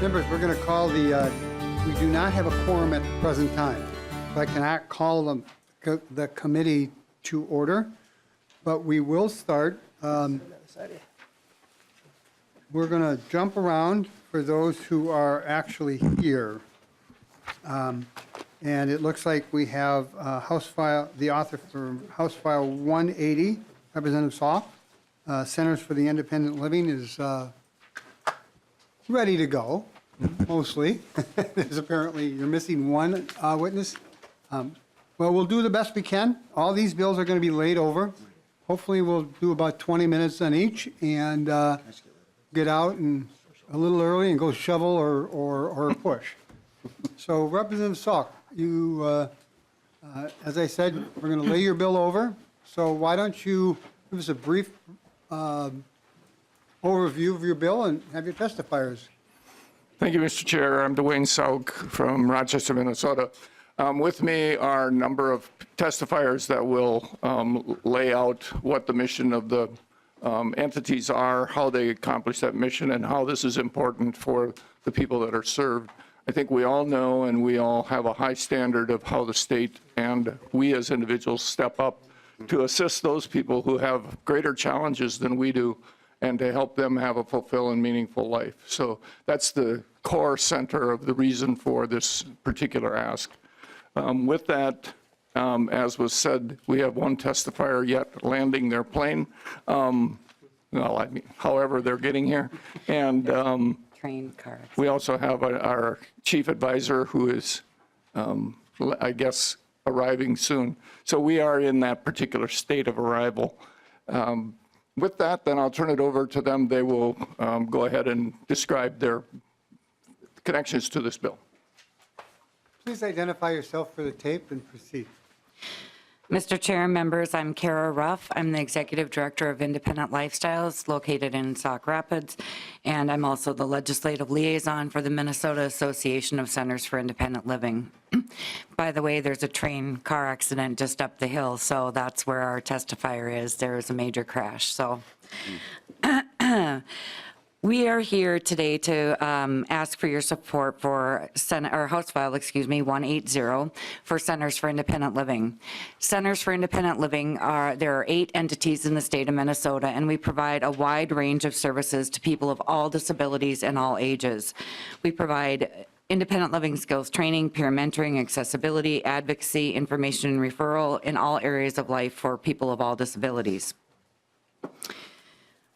Members, we're going to call we do not have a quorum at the present time. So I cannot call the committee to order, but we will start. We're going to jump around for those who are actually here. And it looks like we have the author for House File 180, Representative Sauke. Centers for the Independent Living is ready to go, mostly. There's apparently, you're missing one witness. Well, we'll do the best we can. All these bills are going to be laid over. Hopefully, we'll do about 20 minutes on each and get out and a little early and go shovel or push. So, Representative Sauke, you, as I said, we're going to lay your bill over. So why don't you give us a brief overview of your bill and have your testifiers. Thank you, Mr. Chair. I'm Dwayne Sauke from Rochester, Minnesota. With me are a number of testifiers that will lay out what the mission of the entities are, how they accomplish that mission, and how this is important for the people that are served. I think we all know and we all have a high standard of how the state and we as individuals step up to assist those people who have greater challenges than we do and to help them have a fulfilling, meaningful life. So that's the core center of the reason for this particular ask. With that, as was said, we have one testifier yet landing their plane. However they're getting here. And train car. we also have our chief advisor who is, I guess, arriving soon. So we are in that particular state of arrival. With that, then I'll turn it over to them. They will go ahead and describe their connections to this bill. Please identify yourself for the tape and proceed. Mr. Chair and members, I'm Kara Ruff. I'm the Executive Director of Independent Lifestyles located in Sauk Rapids, and I'm also the Legislative Liaison for the Minnesota Association of Centers for Independent Living. By the way, there's a train car accident just up the hill, so that's where our testifier is. There was a major crash. So. We are here today to ask for your support for House File, 180 for Centers for Independent Living. Centers for Independent Living there are 8 entities in the state of Minnesota, and we provide a wide range of services to people of all disabilities and all ages. We provide independent living skills training, peer mentoring, accessibility, advocacy, information and referral in all areas of life for people of all disabilities.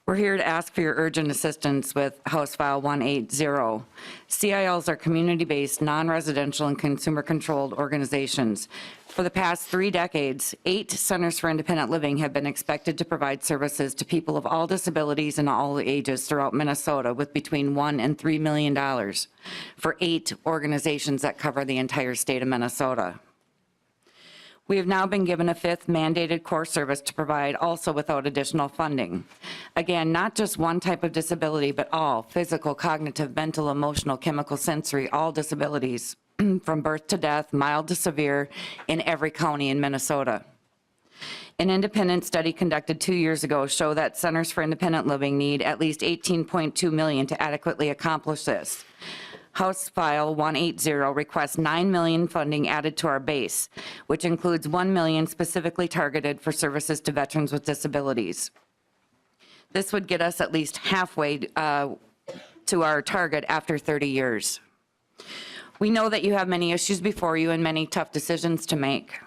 We're here to ask for your urgent assistance with House File 180. CILs are community-based, non-residential, and consumer-controlled organizations. For the past 3 decades, 8 Centers for Independent Living have been expected to provide services to people of all disabilities and all ages throughout Minnesota with between $1 and $3 million for 8 organizations that cover the entire state of Minnesota. We have now been given a 5th mandated core service to provide also without additional funding. Again, not just one type of disability, but all physical, cognitive, mental, emotional, chemical, sensory, all disabilities from birth to death, mild to severe in every county in Minnesota. An independent study conducted 2 years ago showed that Centers for Independent Living need at least $18.2 million to adequately accomplish this. House File 180 requests $9 million funding added to our base, which includes $1 million specifically targeted for services to veterans with disabilities. This would get us at least halfway to our target after 30 years. We know that you have many issues before you and many tough decisions to make.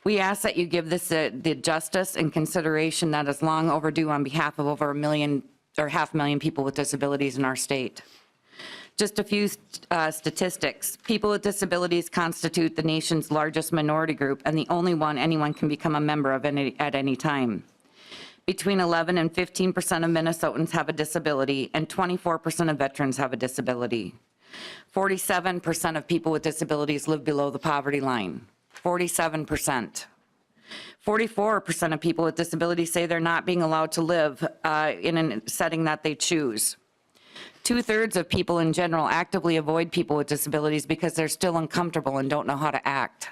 We ask that you give this the justice and consideration that is long overdue on behalf of over 1 million or 500,000 people with disabilities in our state. Just a few statistics. People with disabilities constitute the nation's largest minority group and the only one anyone can become a member of at any time. Between 11 and 15% of Minnesotans have a disability, and 24% of veterans have a disability. 47% of people with disabilities live below the poverty line. 47%. 44% of people with disabilities say they're not being allowed to live in a setting that they choose. 2/3 of people in general actively avoid people with disabilities because they're still uncomfortable and don't know how to act.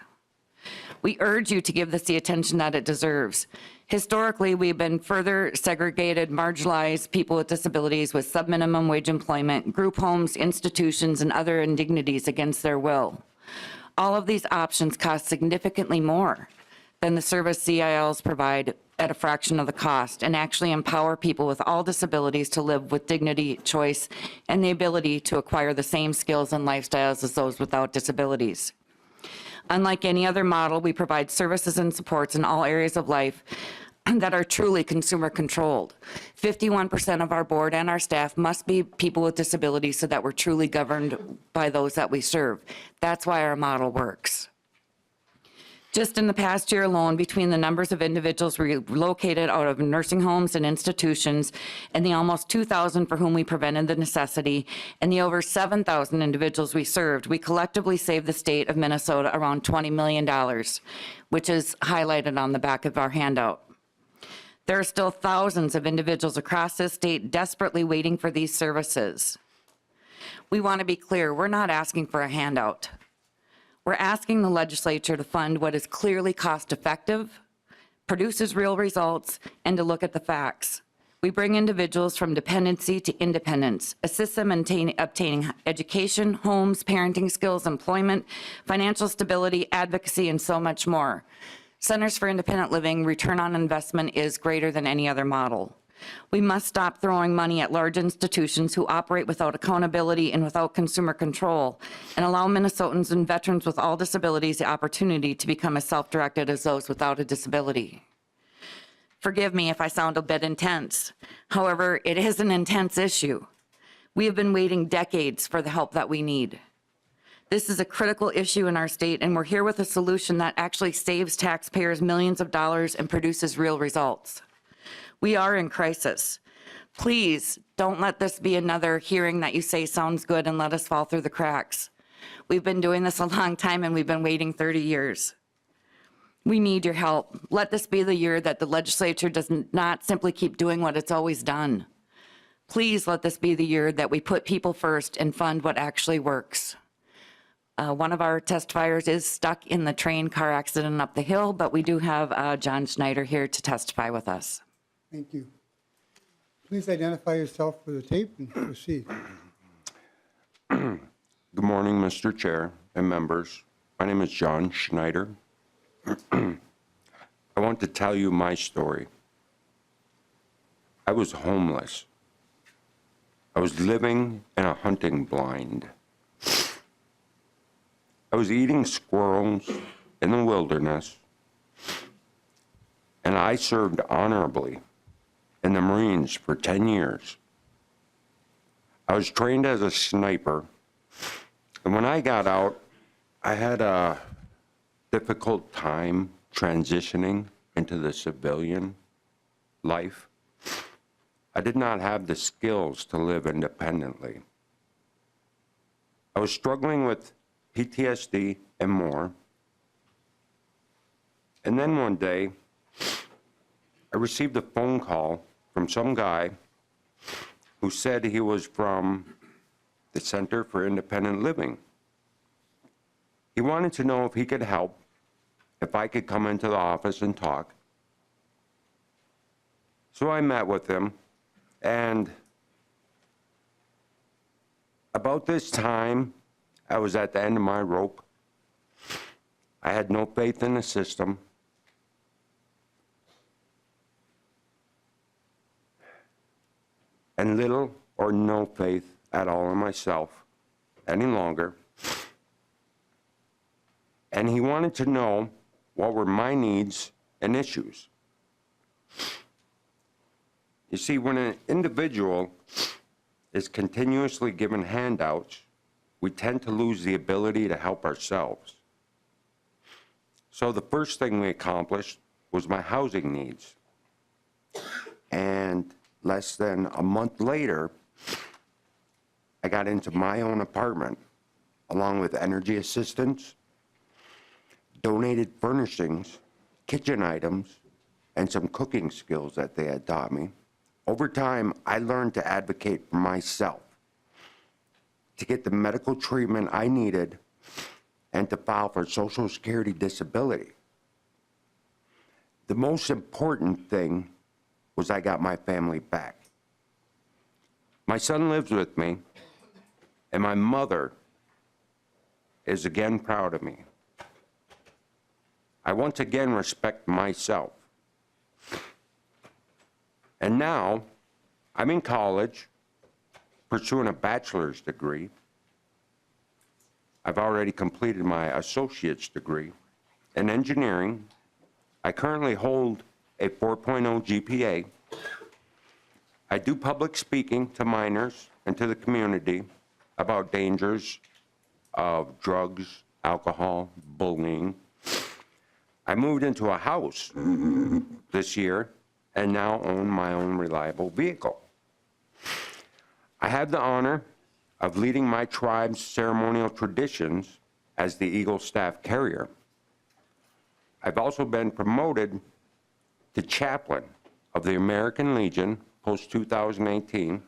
We urge you to give this the attention that it deserves. Historically, we've been further segregated, marginalized people with disabilities with sub-minimum wage employment, group homes, institutions, and other indignities against their will. All of these options cost significantly more than the service CILs provide at a fraction of the cost, and actually empower people with all disabilities to live with dignity, choice, and the ability to acquire the same skills and lifestyles as those without disabilities. Unlike any other model, we provide services and supports in all areas of life that are truly consumer controlled. 51% of our board and our staff must be people with disabilities so that we're truly governed by those that we serve. That's why our model works. Just in the past year alone, between the numbers of individuals relocated out of nursing homes and institutions and the almost 2,000 for whom we prevented the necessity and the over 7,000 individuals we served, we collectively saved the state of Minnesota around $20 million, which is highlighted on the back of our handout. There are still thousands of individuals across this state desperately waiting for these services. We want to be clear, we're not asking for a handout. We're asking the legislature to fund what is clearly cost-effective, produces real results, and to look at the facts. We bring individuals from dependency to independence, assist them in obtaining education, homes, parenting skills, employment, financial stability, advocacy, and so much more. Centers for Independent Living return on investment is greater than any other model. We must stop throwing money at large institutions who operate without accountability and without consumer control, and allow Minnesotans and veterans with all disabilities the opportunity to become as self-directed as those without a disability. Forgive me if I sound a bit intense. However, it is an intense issue. We have been waiting decades for the help that we need. This is a critical issue in our state, and we're here with a solution that actually saves taxpayers millions of dollars and produces real results. We are in crisis. Please don't let this be another hearing that you say sounds good and let us fall through the cracks. We've been doing this a long time and we've been waiting 30 years. We need your help. Let this be the year that the legislature does not simply keep doing what it's always done. Please let this be the year that we put people first and fund what actually works. One of our testifiers is stuck in the train car accident up the hill, but we do have John Schneider here to testify with us. Thank you. Please identify yourself for the tape and proceed. Good morning, Mr. Chair and members. My name is John Schneider. I want to tell you my story. I was homeless. I was living in a hunting blind. I was eating squirrels in the wilderness, and I served honorably in the Marines for 10 years. I was trained as a sniper, and when I got out, I had a difficult time transitioning into the civilian life. I did not have the skills to live independently. I was struggling with PTSD and more. And then one day, I received a phone call from some guy who said he was from the Center for Independent Living. He wanted to know if he could help, if I could come into the office and talk. So I met with him, and about this time, I was at the end of my rope. I had no faith in the system. And little or no faith at all in myself any longer. And he wanted to know what were my needs and issues. You see, when an individual is continuously given handouts, we tend to lose the ability to help ourselves. So the first thing we accomplished was my housing needs. And less than a month later, I got into my own apartment, along with energy assistance, donated furnishings, kitchen items, and some cooking skills that they had taught me. Over time, I learned to advocate for myself, to get the medical treatment I needed, and to file for Social Security disability. the most important thing was I got my family back. My son lives with me, and my mother is again proud of me. I once again respect myself. And now, I'm in college, pursuing a bachelor's degree. I've already completed my associate's degree in engineering. I currently hold a 4.0 GPA. I do public speaking to minors and to the community about dangers of drugs, alcohol, bullying. I moved into a house this year and now own my own reliable vehicle. I have the honor of leading my tribe's ceremonial traditions as the Eagle Staff Carrier. I've also been promoted to chaplain of the American Legion post-2018.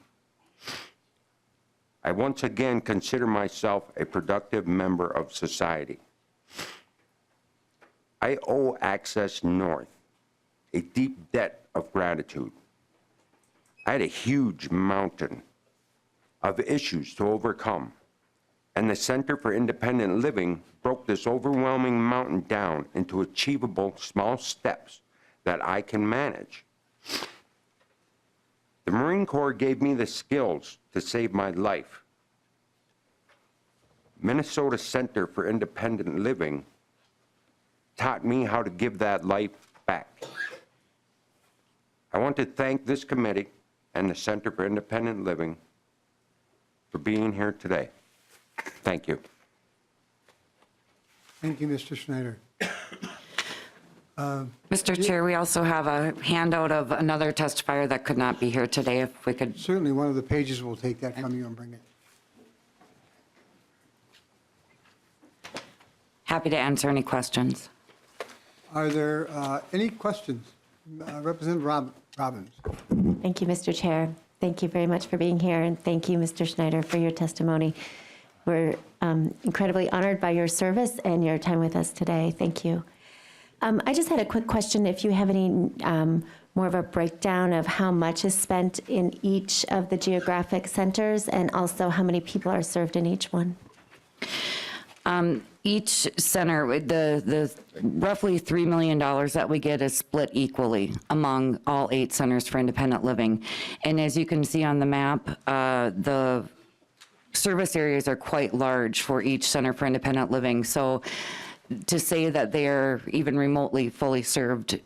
I once again consider myself a productive member of society. I owe Access North a deep debt of gratitude. I had a huge mountain of issues to overcome, and the Center for Independent Living broke this overwhelming mountain down into achievable small steps that I can manage. The Marine Corps gave me the skills to save my life. Minnesota Center for Independent Living taught me how to give that life back. I want to thank this committee and the Center for Independent Living for being here today. Thank you. Thank you, Mr. Schneider. Mr. Chair, we also have a handout of another testifier that could not be here today, if we could. Certainly, one of the pages will take that from you and bring it. Happy to answer any questions. Are there any questions? Representative Robbins. Thank you, Mr. Chair. Thank you very much for being here, and thank you, Mr. Schneider, for your testimony. We're incredibly honored by your service and your time with us today. Thank you. I just had a quick question. If you have any more of a breakdown of how much is spent in each of the geographic centers, and also how many people are served in each one? Each center, the roughly $3 million that we get is split equally among all 8 centers for independent living. And as you can see on the map, the service areas are quite large for each center for independent living. So to say that they're even remotely fully served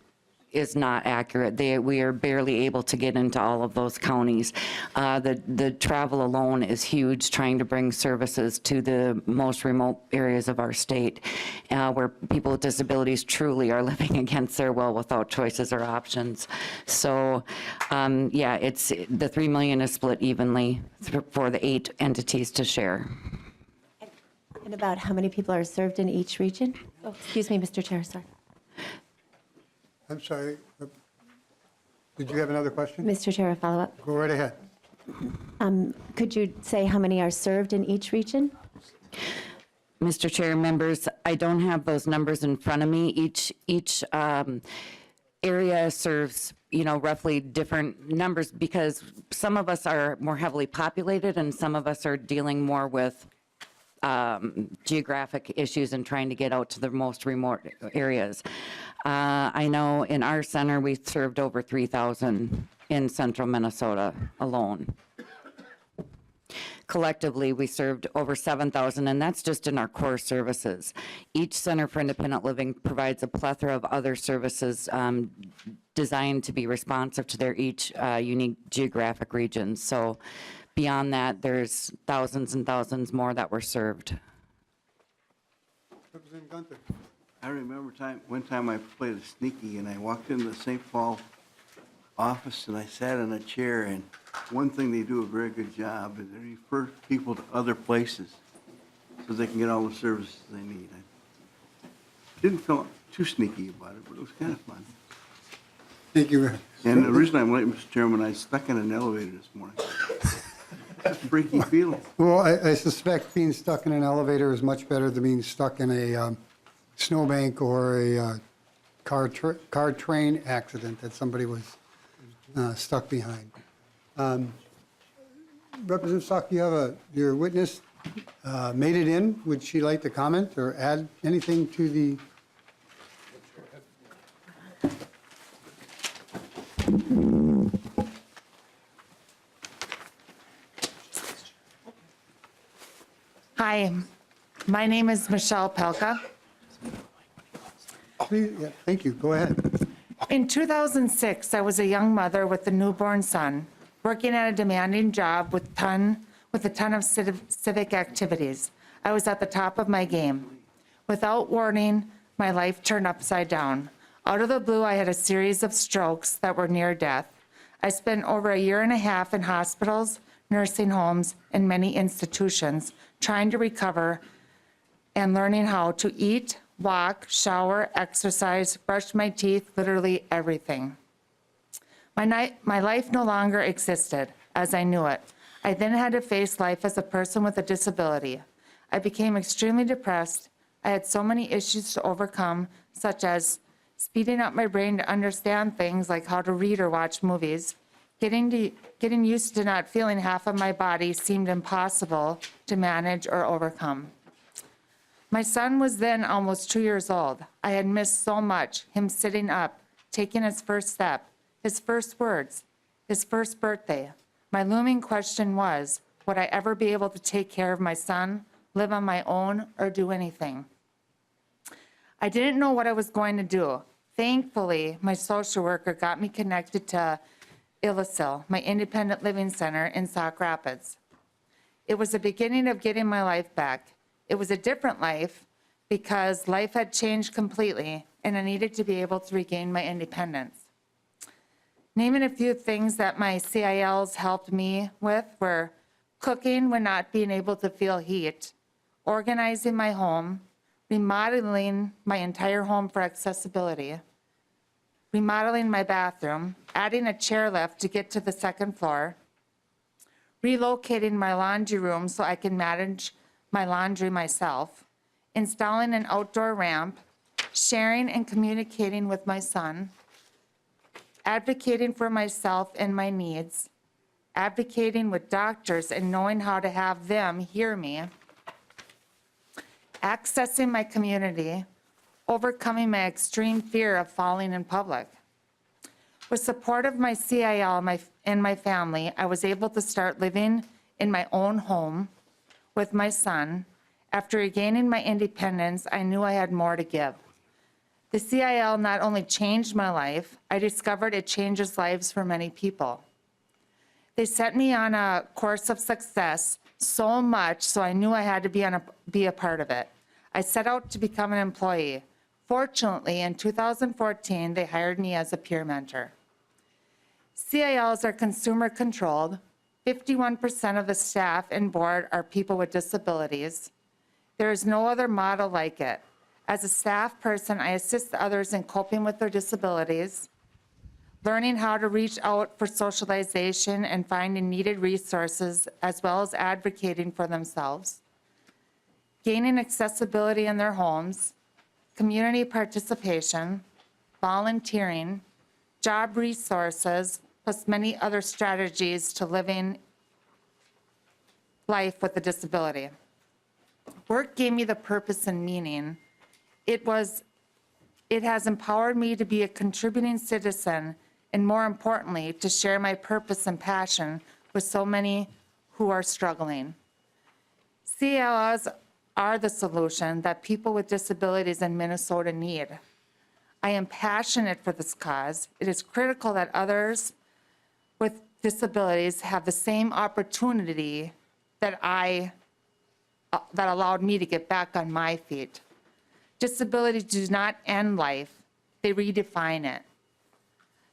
is not accurate. We are barely able to get into all of those counties. The travel alone is huge, trying to bring services to the most remote areas of our state, where people with disabilities truly are living against their will without choices or options. So, yeah, it's the $3 million is split evenly for the 8 entities to share. And about how many people are served in each region? Oh, excuse me, Mr. Chair, sorry. I'm sorry. Did you have another question? Mr. Chair, a follow-up. Go right ahead. Could you say how many are served in each region? Mr. Chair, members, I don't have those numbers in front of me. Each area serves, roughly different numbers, because some of us are more heavily populated and some of us are dealing more with geographic issues and trying to get out to the most remote areas. I know in our center, we served over 3,000 in central Minnesota alone. Collectively, we served over 7,000, and that's just in our core services. Each Center for Independent Living provides a plethora of other services designed to be responsive to their each unique geographic regions. So beyond that, there's thousands and thousands more that were served. Representative Gunther. I remember one time I played a sneaky, and I walked into the St. Paul office and I sat in a chair, and one thing they do a very good job is they refer people to other places so they can get all the services they need. I didn't feel too sneaky about it, but it was kind of fun. Thank you. And the reason I'm late, Mr. Chairman, I was stuck in an elevator this morning. It's a freaky feeling. Well, I suspect being stuck in an elevator is much better than being stuck in a snowbank or a car train accident that somebody was stuck behind. Representative Sauke, you have your witness made it in. Would she like to comment or add anything to the? Hi, my name is Michelle Pelka. Please, yeah, thank you. Go ahead. In 2006, I was a young mother with a newborn son, working at a demanding job with a ton of civic activities. I was at the top of my game. Without warning, my life turned upside down. Out of the blue, I had a series of strokes that were near death. I spent over a year and a half in hospitals, nursing homes, and many institutions trying to recover and learning how to eat, walk, shower, exercise, brush my teeth, literally everything. My life no longer existed as I knew it. I then had to face life as a person with a disability. I became extremely depressed. I had so many issues to overcome, such as speeding up my brain to understand things like how to read or watch movies. Getting used to not feeling half of my body seemed impossible to manage or overcome. My son was then almost 2 years old. I had missed so much, him sitting up, taking his first step, his first words, his first birthday. My looming question was, would I ever be able to take care of my son, live on my own, or do anything? I didn't know what I was going to do. Thankfully, my social worker got me connected to Illicil, my independent living center in Sauk Rapids. It was the beginning of getting my life back. It was a different life because life had changed completely and I needed to be able to regain my independence. Naming a few things that my CILs helped me with were cooking when not being able to feel heat, organizing my home, remodeling my entire home for accessibility, remodeling my bathroom, adding a chairlift to get to the second floor, relocating my laundry room so I can manage my laundry myself, installing an outdoor ramp, sharing and communicating with my son, advocating for myself and my needs, advocating with doctors and knowing how to have them hear me, accessing my community, overcoming my extreme fear of falling in public. With support of my CIL and my family, I was able to start living in my own home with my son. After regaining my independence, I knew I had more to give. The CIL not only changed my life, I discovered it changes lives for many people. They set me on a course of success so much, so I knew I had to be a part of it. I set out to become an employee. Fortunately, in 2014, they hired me as a peer mentor. CILs are consumer controlled. 51% of the staff and board are people with disabilities. There is no other model like it. As a staff person, I assist others in coping with their disabilities, learning how to reach out for socialization and finding needed resources, as well as advocating for themselves, gaining accessibility in their homes, community participation, volunteering, job resources, plus many other strategies to living life with a disability. Work gave me the purpose and meaning. It has empowered me to be a contributing citizen and, more importantly, to share my purpose and passion with so many who are struggling. CLs are the solution that people with disabilities in Minnesota need. I am passionate for this cause. It is critical that others with disabilities have the same opportunity that allowed me to get back on my feet. Disabilities do not end life, they redefine it.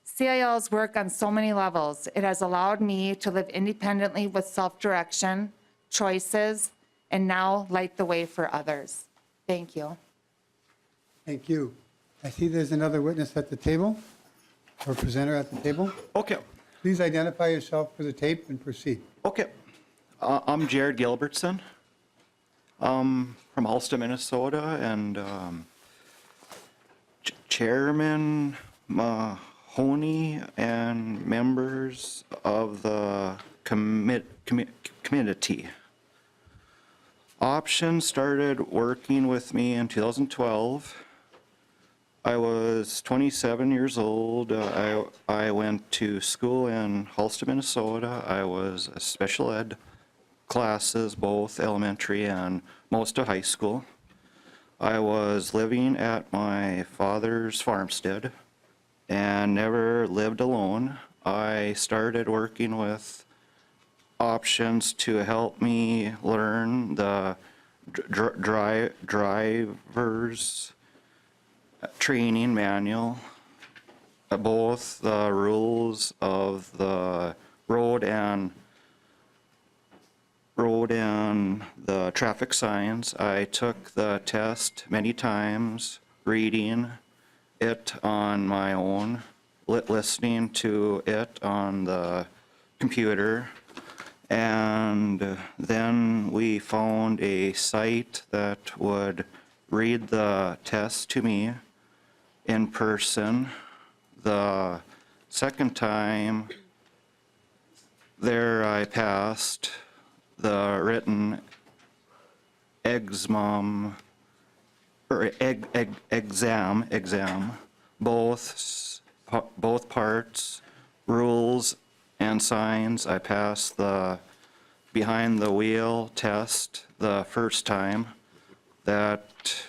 CILs work on so many levels. It has allowed me to live independently with self-direction, choices, and now light the way for others. Thank you. Thank you. I see there's another witness at the table, or presenter at the table. Okay, Please identify yourself for the tape and proceed. okay. I'm Jared Gilbertson. From Ulster, Minnesota, and Chairman Mahoney and members of the committee. Option started working with me in 2012. I was 27 years old. I went to school in Halsted, Minnesota. I was a special ed classes, both elementary and most of high school. I was living at my father's farmstead and never lived alone. I started working with Options to help me learn the driver's training manual, both the rules of the road and the traffic signs. I took the test many times, reading it on my own, listening to it on the computer. And then we found a site that would read the test to me in person. The second time there, I passed the written exam, both parts, rules and signs. I passed the behind the wheel test the first time. That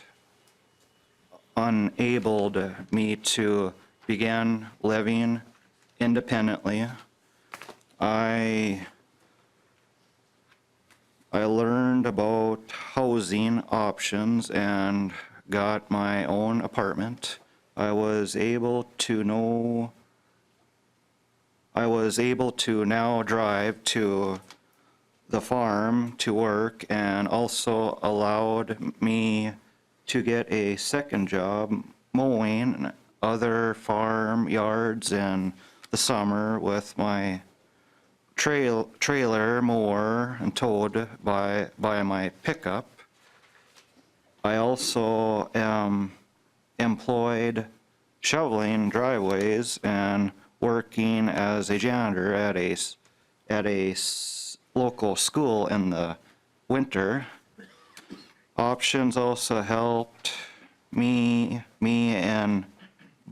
enabled me to begin living independently. I learned about housing options and got my own apartment. I was able to now drive to the farm to work, and also allowed me to get a second job mowing other farm yards in the summer with my trailer mower and towed by my pickup. I also am employed shoveling driveways and working as a janitor at a local school in the winter. Options also helped me in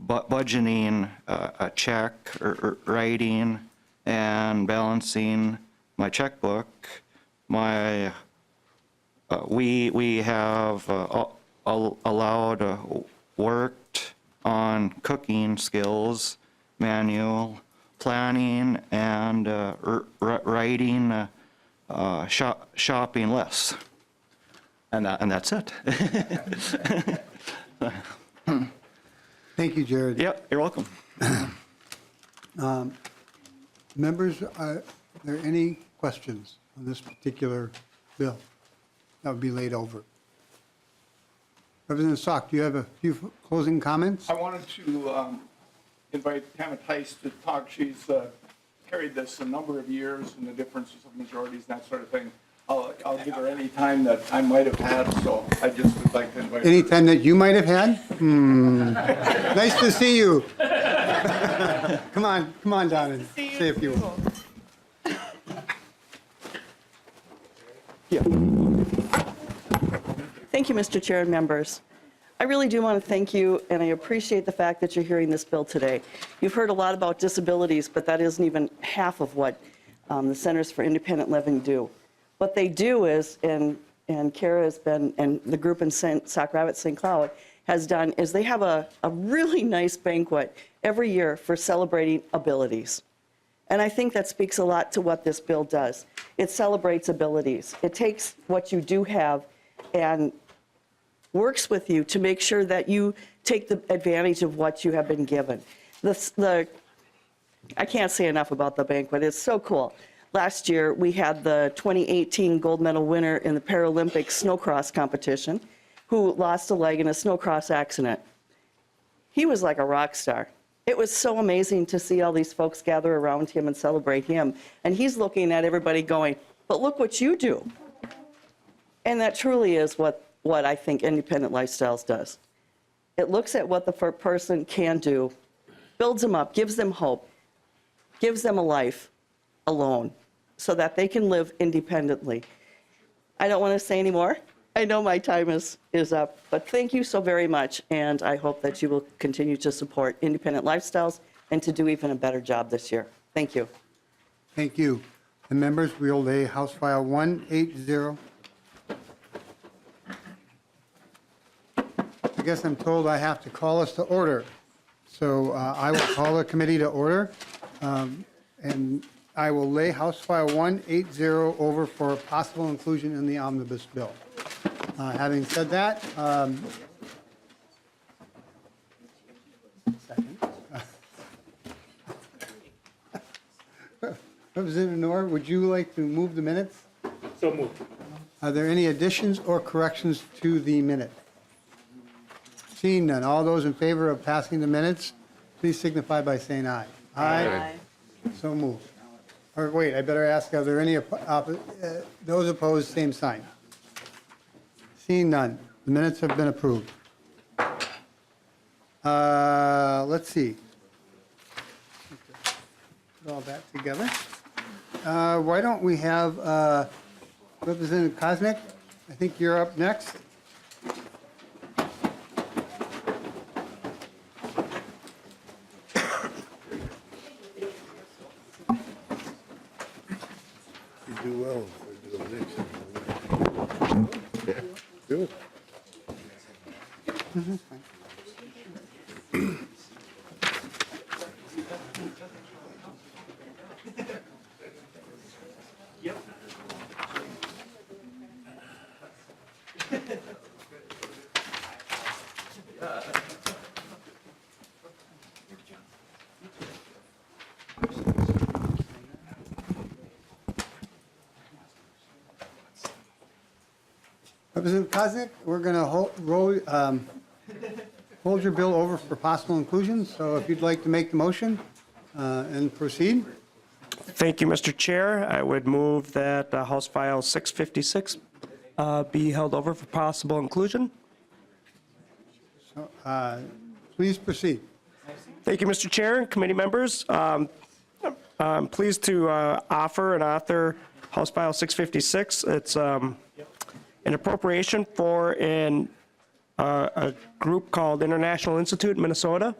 budgeting a check, or writing and balancing my checkbook. We have worked on cooking skills, manual planning, and writing shopping lists. And that's it. Thank you, Jared. Yep, you're welcome. Members, are there any questions on this particular bill that would be laid over? Representative Sauke, do you have a few closing comments? I wanted to invite Pamela Tice to talk. She's carried this a number of years and the differences of majorities and that sort of thing. I'll give her any time that I might have had, so I just would like to invite her. Any time that you might have had? Nice to see you. Come on down and say a few words. Thank you, Mr. Chair and members. I really do want to thank you, and I appreciate the fact that you're hearing this bill today. You've heard a lot about disabilities, but that isn't even half of what the Centers for Independent Living do. What they do is, and Kara has been, and the group in Sauk Rapids, St. Cloud has done, is they have a really nice banquet every year for celebrating abilities. And I think that speaks a lot to what this bill does. It celebrates abilities. It takes what you do have and works with you to make sure that you take the advantage of what you have been given. I can't say enough about the banquet. It's so cool. Last year, we had the 2018 gold medal winner in the Paralympic snowcross competition who lost a leg in a snowcross accident. He was like a rock star. It was so amazing to see all these folks gather around him and celebrate him. And he's looking at everybody going, but look what you do. And that truly is what I think Independent Lifestyles does. It looks at what the person can do, builds them up, gives them hope, gives them a life alone so that they can live independently. I don't want to say any more. I know my time is up, but thank you so very much, and I hope that you will continue to support independent lifestyles and to do even a better job this year. Thank you. Thank you. The members will lay House File 180. I guess I'm told I have to call us to order. So I will call the committee to order, and I will lay House File 180 over for possible inclusion in the omnibus bill. Having said that, second. Representative Noor, would you like to move the minutes? So moved. Are there any additions or corrections to the minute? Seeing none, all those in favor of passing the minutes, please signify by saying aye. Aye. So moved. Or wait, I better ask, are there any, those opposed, same sign? Seeing none, the minutes have been approved. Let's see. Put all that together. Why don't we have Representative Koznick? I think you're up next. You do well if we do the next one. Yeah, do it. Representative Koznick, we're going to hold your bill over for possible inclusion, so if you'd like to make the motion and proceed. Thank you, Mr. Chair. I would move that House File 656 be held over for possible inclusion. So, please proceed. Thank you, Mr. Chair and committee members. I'm pleased to offer and author House File 656. It's an appropriation for a group called International Institute in Minnesota.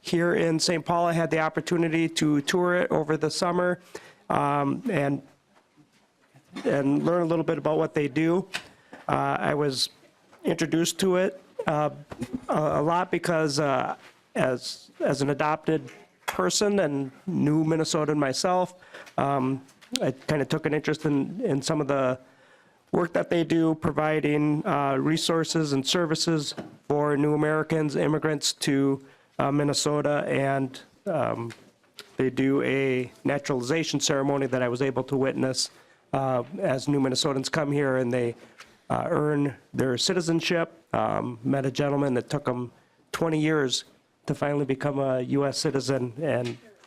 Here in St. Paul, I had the opportunity to tour it over the summer and learn a little bit about what they do. I was introduced to it a lot because as an adopted person and new Minnesotan myself, I kind of took an interest in some of the work that they do, providing resources and services for new Americans, immigrants to Minnesota, and they do a naturalization ceremony that I was able to witness as new Minnesotans come here and they earn their citizenship. Met a gentleman that took him 20 years to finally become a U.S. citizen,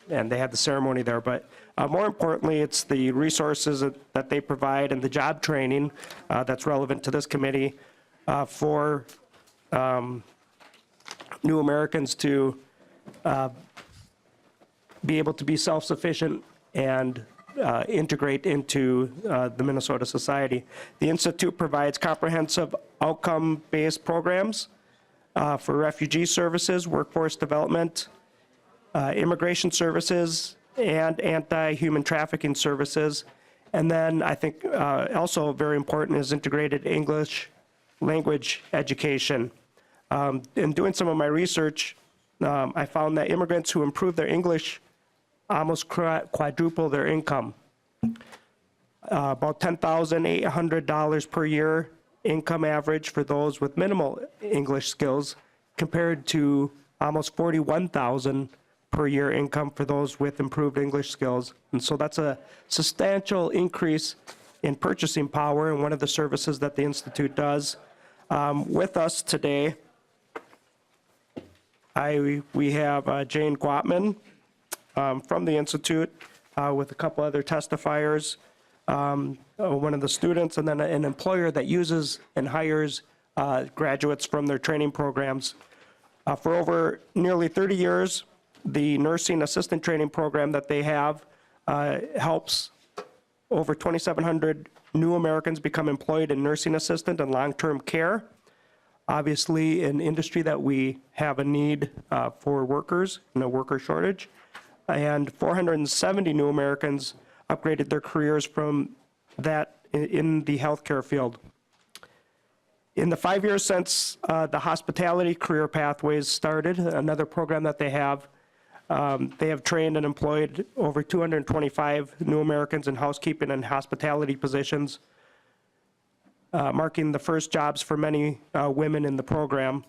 and they had the ceremony there. But more importantly, it's the resources that they provide and the job training that's relevant to this committee for new Americans to be able to be self-sufficient and integrate into the Minnesota society. The Institute provides comprehensive outcome-based programs for refugee services, workforce development, immigration services, and anti-human trafficking services. And then I think also very important is integrated English language education. In doing some of my research, I found that immigrants who improve their English almost quadruple their income. About $10,800 per year income average for those with minimal English skills, compared to almost $41,000 per year income for those with improved English skills. And so that's a substantial increase in purchasing power, and one of the services that the Institute does. With us today, we have Jane Guatman from the Institute with a couple other testifiers, one of the students, and then an employer that uses and hires graduates from their training programs. For over nearly 30 years, the nursing assistant training program that they have helps over 2,700 new Americans become employed in nursing assistant and long-term care. Obviously, an industry that we have a need for workers, and a worker shortage. And 470 new Americans upgraded their careers from that in the healthcare field. In the 5 years since the hospitality career pathways started, another program that they have trained and employed over 225 new Americans in housekeeping and hospitality positions, marking the first jobs for many women in the program.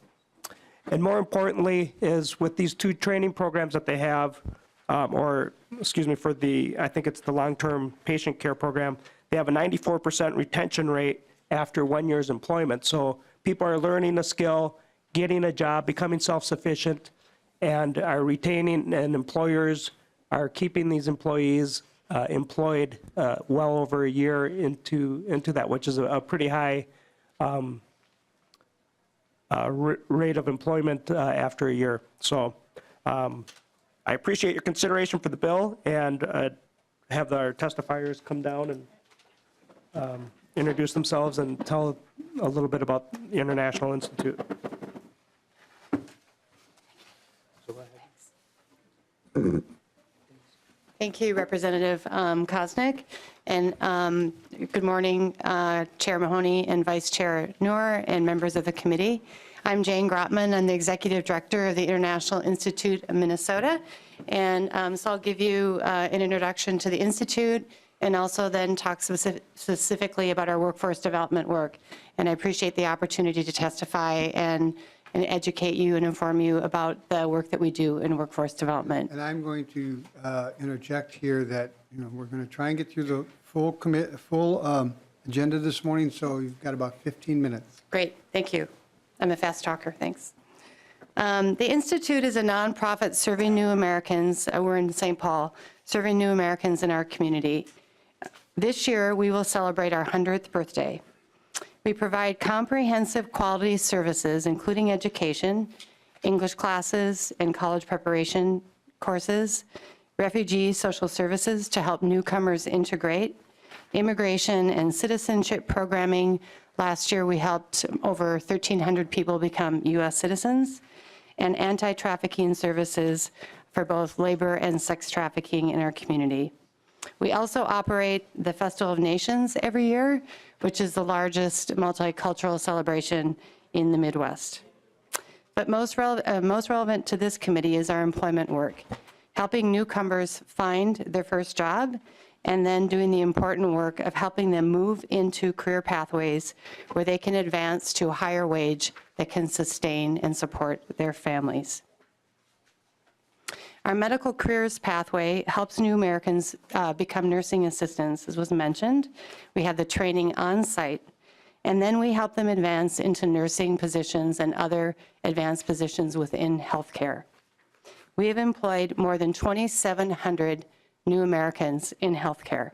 And more importantly is with these two training programs that they have, for I think it's the long-term patient care program, they have a 94% retention rate after 1 year's employment. So people are learning a skill, getting a job, becoming self-sufficient, and are retaining, and employers are keeping these employees employed well over a year into that, which is a pretty high rate of employment after a year. So I appreciate your consideration for the bill, and have our testifiers come down and introduce themselves and tell a little bit about the International Institute. Thank you, Representative Koznick. And good morning, Chair Mahoney and Vice Chair Noor and members of the committee. I'm Jane Grotman. I'm the Executive Director of the International Institute of Minnesota. And so I'll give you an introduction to the Institute and also then talk specifically about our workforce development work. And I appreciate the opportunity to testify and educate you and inform you about the work that we do in workforce development. And I'm going to interject here that, we're going to try and get through the full agenda this morning, so you've got about 15 minutes. Great, thank you. I'm a fast talker, thanks. The Institute is a nonprofit serving new Americans. We're in St. Paul, serving new Americans in our community. This year, we will celebrate our 100th birthday. We provide comprehensive quality services, including education, English classes, and college preparation courses, refugee social services to help newcomers integrate, immigration and citizenship programming. Last year, we helped over 1,300 people become U.S. citizens, and anti-trafficking services for both labor and sex trafficking in our community. We also operate the Festival of Nations every year, which is the largest multicultural celebration in the Midwest. But most relevant to this committee is our employment work, helping newcomers find their first job, and then doing the important work of helping them move into career pathways where they can advance to a higher wage that can sustain and support their families. Our medical careers pathway helps new Americans become nursing assistants, as was mentioned. We have the training on site, and then we help them advance into nursing positions and other advanced positions within healthcare. We have employed more than 2,700 new Americans in healthcare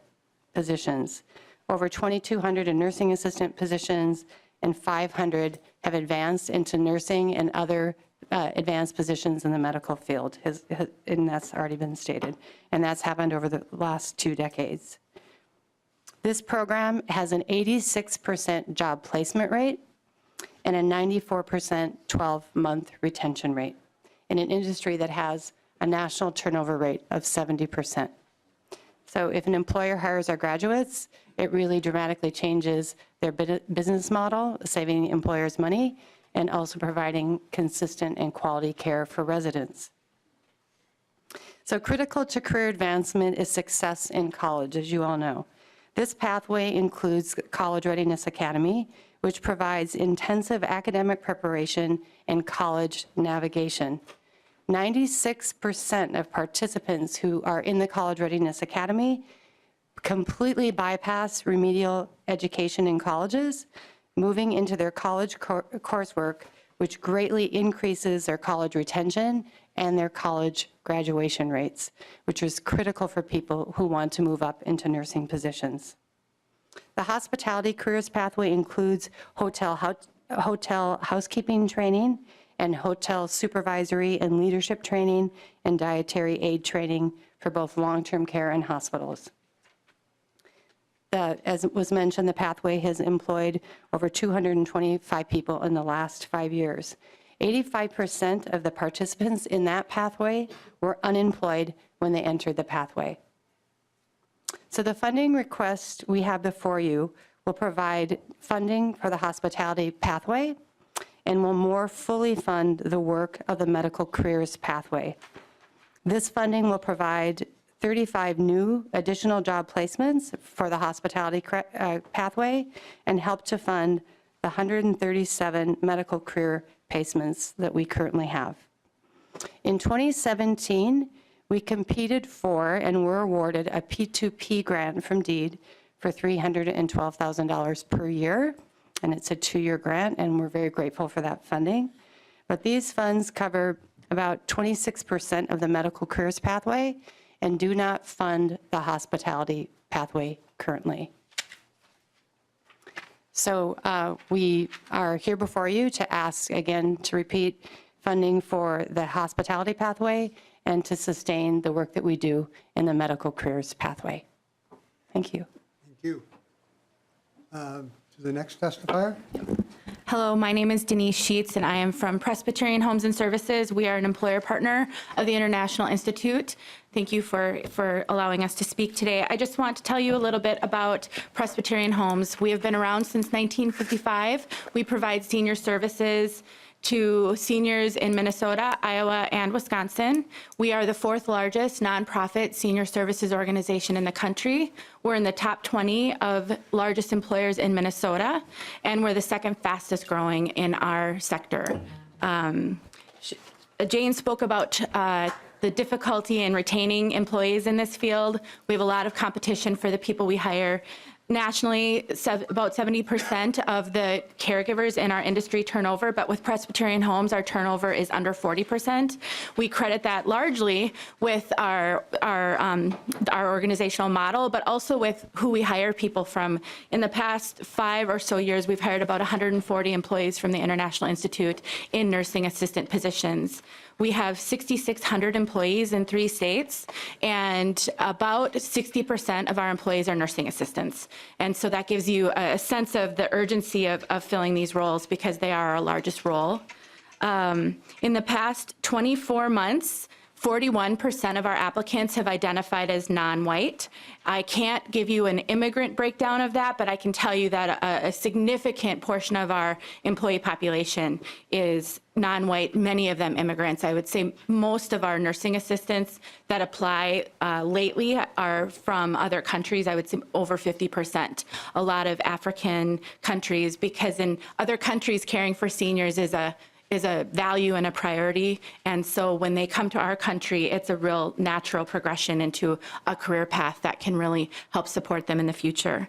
positions, over 2,200 in nursing assistant positions, and 500 have advanced into nursing and other advanced positions in the medical field, and that's already been stated, and that's happened over the last 2 decades. This program has an 86% job placement rate and a 94% 12-month retention rate in an industry that has a national turnover rate of 70%. So if an employer hires our graduates, it really dramatically changes their business model, saving employers money, and also providing consistent and quality care for residents. So critical to career advancement is success in college, as you all know. This pathway includes College Readiness Academy, which provides intensive academic preparation and college navigation. 96% of participants who are in the College Readiness Academy completely bypass remedial education in colleges, moving into their college coursework, which greatly increases their college retention and their college graduation rates, which is critical for people who want to move up into nursing positions. The hospitality careers pathway includes hotel housekeeping training and hotel supervisory and leadership training and dietary aid training for both long-term care and hospitals. As was mentioned, the pathway has employed over 225 people in the last 5 years. 85% of the participants in that pathway were unemployed when they entered the pathway. So the funding request we have before you will provide funding for the hospitality pathway and will more fully fund the work of the medical careers pathway. This funding will provide 35 new additional job placements for the hospitality pathway and help to fund the 137 medical career placements that we currently have. In 2017, we competed for and were awarded a P2P grant from DEED for $312,000 per year, and it's a 2-year grant, and we're very grateful for that funding. But these funds cover about 26% of the medical careers pathway and do not fund the hospitality pathway currently. So we are here before you to ask again to repeat funding for the hospitality pathway and to sustain the work that we do in the medical careers pathway. Thank you. Thank you. To the next testifier. Hello, my name is Denise Sheets, and I am from Presbyterian Homes and Services. We are an employer partner of the International Institute. Thank you for allowing us to speak today. I just want to tell you a little bit about Presbyterian Homes. We have been around since 1955. We provide senior services to seniors in Minnesota, Iowa, and Wisconsin. We are the 4th largest nonprofit senior services organization in the country. We're in the top 20 of largest employers in Minnesota, and we're the 2nd fastest growing in our sector. Jane spoke about the difficulty in retaining employees in this field. We have a lot of competition for the people we hire. Nationally, about 70% of the caregivers in our industry turn over, but with Presbyterian Homes, our turnover is under 40%. We credit that largely with our organizational model, but also with who we hire people from. In the past 5 or so years, we've hired about 140 employees from the International Institute in nursing assistant positions. We have 6,600 employees in 3 states, and about 60% of our employees are nursing assistants. And so that gives you a sense of the urgency of filling these roles because they are our largest role. In the past 24 months, 41% of our applicants have identified as non-white. I can't give you an immigrant breakdown of that, but I can tell you that a significant portion of our employee population is non-white, many of them immigrants. I would say most of our nursing assistants that apply lately are from other countries. I would say over 50%. A lot of African countries, because in other countries caring for seniors is a value and a priority. And so when they come to our country, it's a real natural progression into a career path that can really help support them in the future.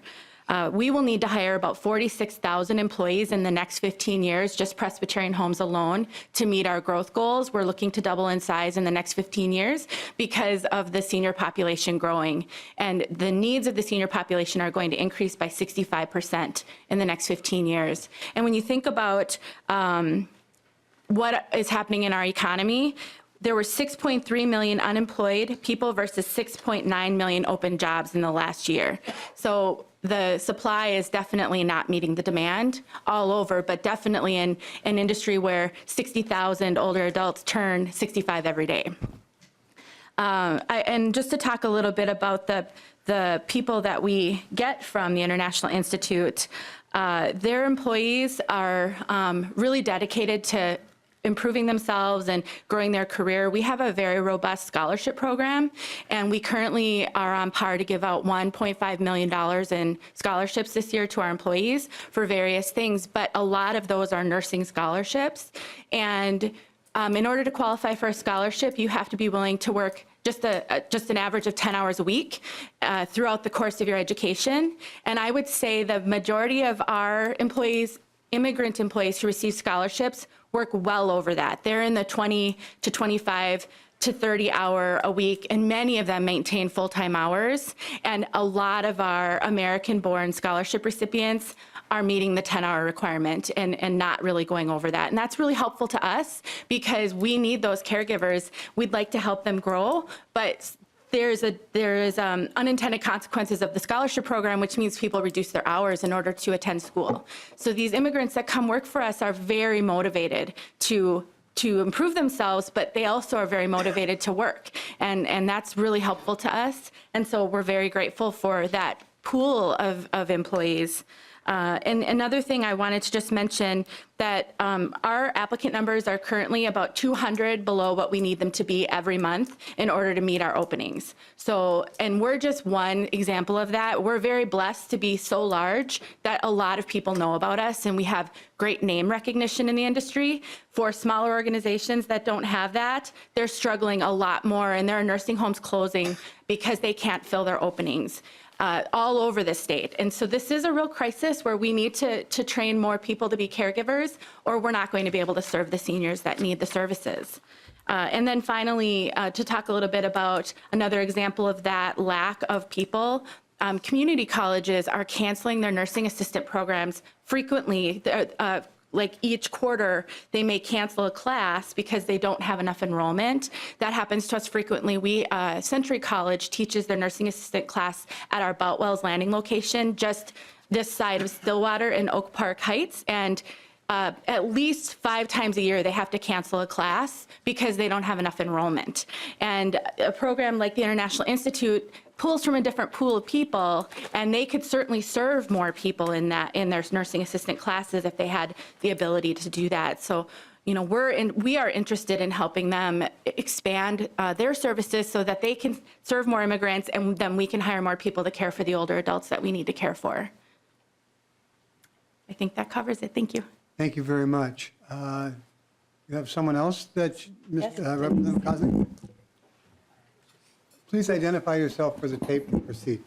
We will need to hire about 46,000 employees in the next 15 years, just Presbyterian Homes alone, to meet our growth goals. We're looking to double in size in the next 15 years because of the senior population growing. And the needs of the senior population are going to increase by 65% in the next 15 years. And when you think about what is happening in our economy, there were 6.3 million unemployed people versus 6.9 million open jobs in the last year. So the supply is definitely not meeting the demand all over, but definitely in an industry where 60,000 older adults turn 65 every day. And just to talk a little bit about the people that we get from the International Institute, their employees are really dedicated to improving themselves and growing their career. We have a very robust scholarship program, and we currently are on par to give out $1.5 million in scholarships this year to our employees for various things, but a lot of those are nursing scholarships. And in order to qualify for a scholarship, you have to be willing to work just an average of 10 hours a week throughout the course of your education. And I would say the majority of our employees, immigrant employees who receive scholarships, work well over that. They're in the 20 to 25 to 30-hour-a-week, and many of them maintain full-time hours. And a lot of our American-born scholarship recipients are meeting the 10-hour requirement and not really going over that. And that's really helpful to us because we need those caregivers. We'd like to help them grow, but there is unintended consequences of the scholarship program, which means people reduce their hours in order to attend school. So these immigrants that come work for us are very motivated to improve themselves, but they also are very motivated to work. And that's really helpful to us. And so we're very grateful for that pool of employees. And another thing I wanted to just mention that our applicant numbers are currently about 200 below what we need them to be every month in order to meet our openings. So, and we're just one example of that. We're very blessed to be so large that a lot of people know about us and we have great name recognition in the industry. For smaller organizations that don't have that, they're struggling a lot more and there are nursing homes closing because they can't fill their openings. All over the state. And so this is a real crisis where we need to train more people to be caregivers or we're not going to be able to serve the seniors that need the services. And then finally, to talk a little bit about another example of that lack of people, community colleges are canceling their nursing assistant programs frequently. Like each quarter, they may cancel a class because they don't have enough enrollment. That happens to us frequently. Century College teaches their nursing assistant class at our Boutwells Landing location, just this side of Stillwater in Oak Park Heights. And at least 5 times a year, they have to cancel a class because they don't have enough enrollment. And a program like the International Institute pulls from a different pool of people, and they could certainly serve more people in their nursing assistant classes if they had the ability to do that. So, you know, we are interested in helping them expand their services so that they can serve more immigrants, and then we can hire more people to care for the older adults that we need to care for. I think that covers it. Thank you. Thank you very much. You have someone else that, Representative Koznick? Please identify yourself for the tape and proceed.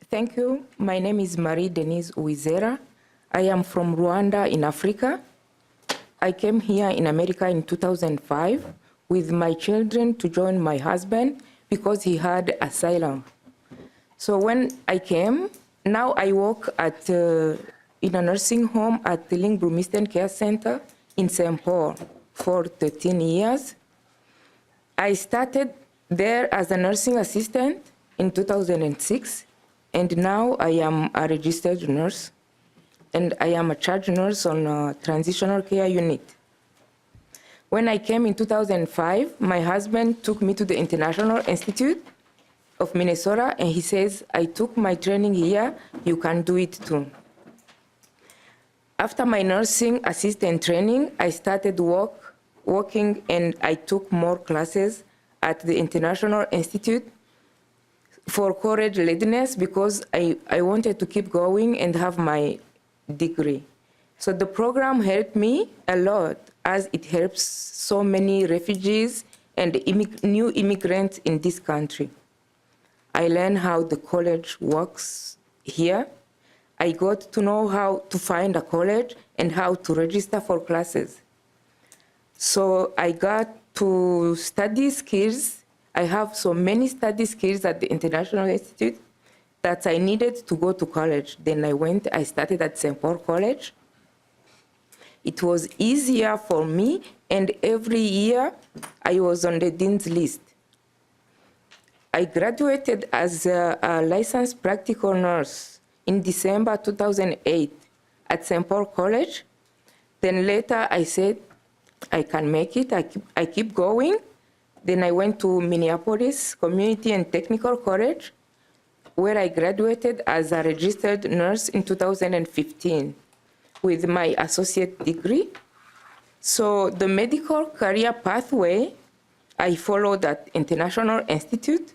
Thank you. My name is Marie Denise Uwizera. I am from Rwanda in Africa. I came here in America in 2005 with my children to join my husband because he had asylum. So when I came, now I work at in a nursing home at the Link Brumiston Care Center in St. Paul for 13 years. I started there as a nursing assistant in 2006, and now I am a registered nurse, and I am a charge nurse on a transitional care unit. When I came in 2005, my husband took me to the International Institute of Minnesota, and he says, I took my training here, you can do it too. After my nursing assistant training, I started working, and I took more classes at the International Institute for courage readiness because I wanted to keep going and have my degree. So the program helped me a lot as it helps so many refugees and new immigrants in this country. I learned how the college works here. I got to know how to find a college and how to register for classes. So I got to study skills. I have so many study skills at the International Institute that I needed to go to college. Then I started at St. Paul College. It was easier for me, and every year I was on the dean's list. I graduated as a licensed practical nurse in December 2008 at St. Paul College. Then later I said, I can make it, I keep going. Then I went to Minneapolis Community and Technical College, where I graduated as a registered nurse in 2015 with my associate degree. So the medical career pathway I followed at International Institute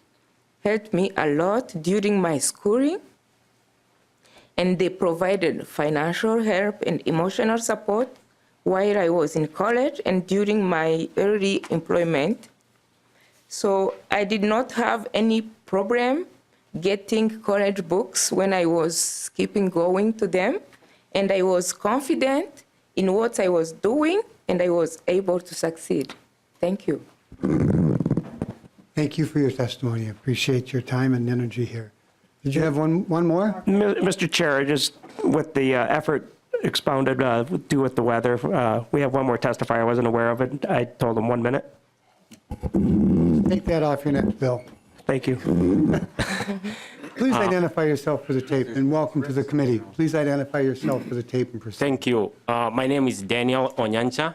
helped me a lot during my schooling, and they provided financial help and emotional support while I was in college and during my early employment. So I did not have any problem getting college books when I was keeping going to them, and I was confident in what I was doing, and I was able to succeed. Thank you. Thank you for your testimony. I appreciate your time and energy here. Did you have one more? Mr. Chair, just with the effort expounded due with the weather, we have one more testifier. I wasn't aware of it. I told him 1 minute. Take that off your next bill. Thank you. Please identify yourself for the tape, and welcome to the committee. Please identify yourself for the tape and proceed. Thank you. My name is Daniel Onyancha.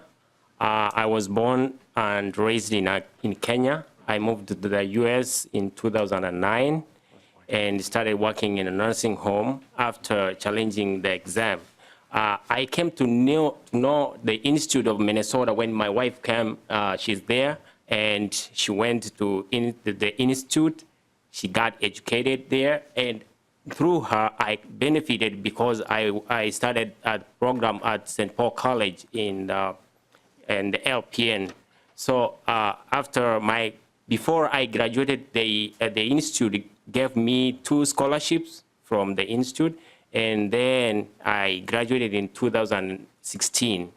I was born and raised in Kenya. I moved to the U.S. in 2009 and started working in a nursing home after challenging the exam. I came to know the Institute of Minnesota when my wife came. She's there, and she went to the institute. She got educated there, and through her, I benefited because I started a program at St. Paul College in the LPN. So before I graduated, the institute gave me 2 scholarships from the institute, and then I graduated in 2016.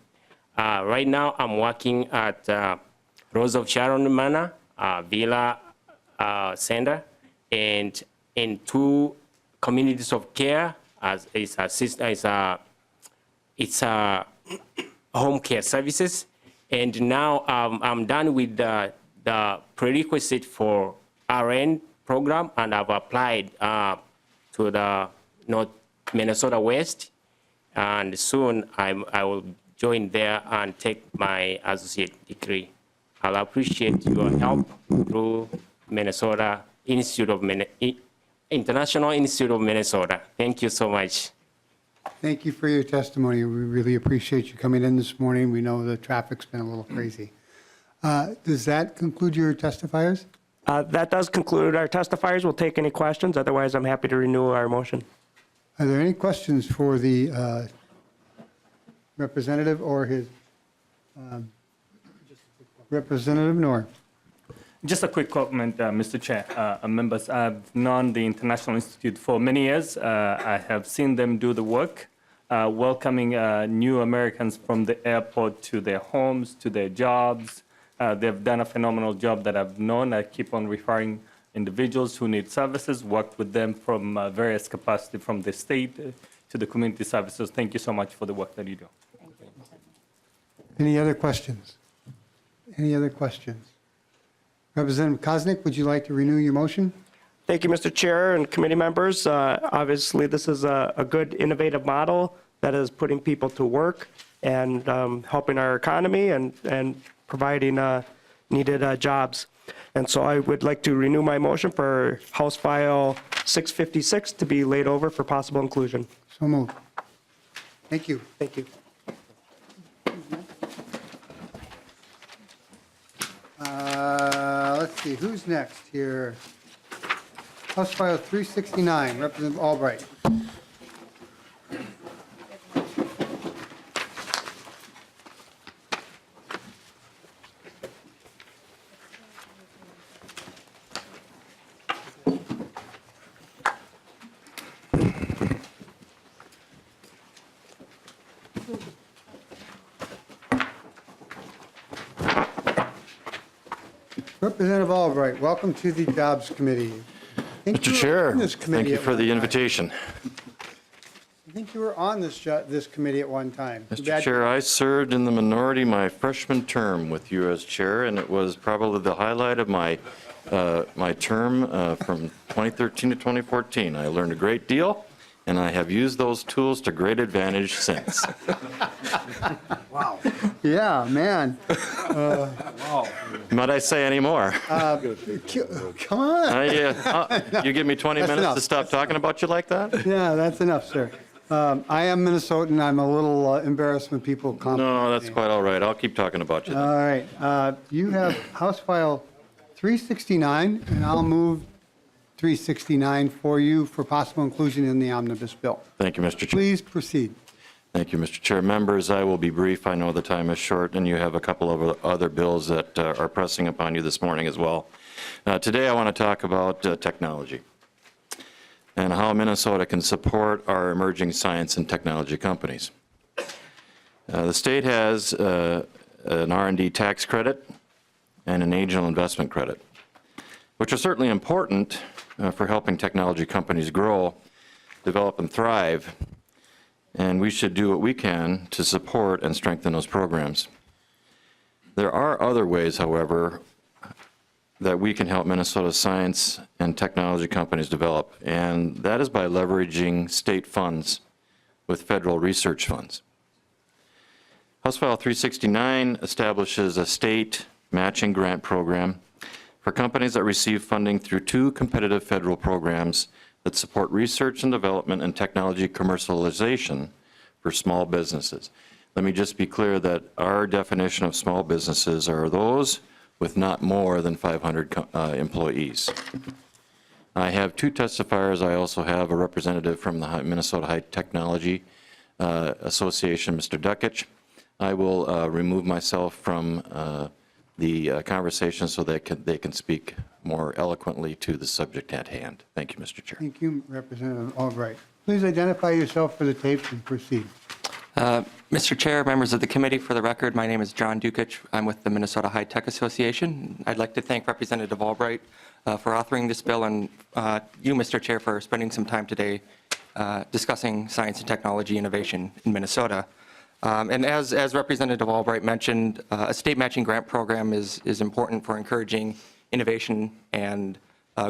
Right now, I'm working at Rose of Sharon Manor, Villa Center, and in 2 communities of care it's home care services. And now I'm done with the prerequisite for RN program, and I've applied to the North Minnesota West, and soon I will join there and take my associate degree. I'll appreciate your help through Minnesota International Institute of Minnesota. Thank you so much. Thank you for your testimony. We really appreciate you coming in this morning. We know the traffic's been a little crazy. Does that conclude your testifiers? That does conclude our testifiers. We'll take any questions. Otherwise, I'm happy to renew our motion. Are there any questions for the representative or his Representative Noor? Just a quick comment, Mr. Chair, members. I've known the International Institute for many years. I have seen them do the work, welcoming new Americans from the airport to their homes, to their jobs. They've done a phenomenal job that I've known. I keep on referring individuals who need services, worked with them from various capacities from the state to the community services. Thank you so much for the work that you do. Any other questions? Any other questions? Representative Koznick, would you like to renew your motion? Thank you, Mr. Chair and committee members. Obviously, this is a good, innovative model that is putting people to work and helping our economy and providing needed jobs. And so I would like to renew my motion for House File 656 to be laid over for possible inclusion. So moved. Thank you. Thank you. Let's see, who's next here? House File 369, Representative Albright. Representative Albright, welcome to the Jobs Committee. Mr. Chair, thank you for the invitation. I think you were on this committee at one time. Mr. Chair, I served in the minority my freshman term with you as chair, and it was probably the highlight of my term from 2013 to 2014. I learned a great deal, and I have used those tools to great advantage since. Wow. Yeah, man. Might I say any more? Come on. You give me 20 That's minutes enough. to stop talking about you like that? Yeah, that's enough, sir. I am Minnesotan. I'm a little embarrassed when people compliment No, that's me. quite all right. I'll keep talking about you then. All right. You have House File 369, and I'll move 369 for you for possible inclusion in the omnibus bill. Thank you, Mr. Chair. Please proceed. Thank you, Mr. Chair. Members, I will be brief. I know the time is short, and you have a couple of other bills that are pressing upon you this morning as well. Today, I want to talk about technology and how Minnesota can support our emerging science and technology companies. The state has an R&D tax credit and an angel investment credit. which are certainly important for helping technology companies grow, develop, and thrive. And we should do what we can to support and strengthen those programs. There are other ways, however, that we can help Minnesota science and technology companies develop, and that is by leveraging state funds with federal research funds. House File 369 establishes a state matching grant program for companies that receive funding through 2 competitive federal programs that support research and development and technology commercialization for small businesses. Let me just be clear that our definition of small businesses are those with not more than 500 employees. I have 2 testifiers. I also have a representative from the Minnesota High Technology Association, Mr. Duckich. I will remove myself from the conversation so they can speak more eloquently to the subject at hand. Thank you, Mr. Chair. Thank you, Representative Albright. Please identify yourself for the tape and proceed. Mr. Chair, members of the committee, for the record, my name is John Dukich. I'm with the Minnesota High Tech Association. I'd like to thank Representative Albright for authoring this bill, and you, Mr. Chair, for spending some time today discussing science and technology innovation in Minnesota. And as Representative Albright mentioned, a state matching grant program is important for encouraging innovation and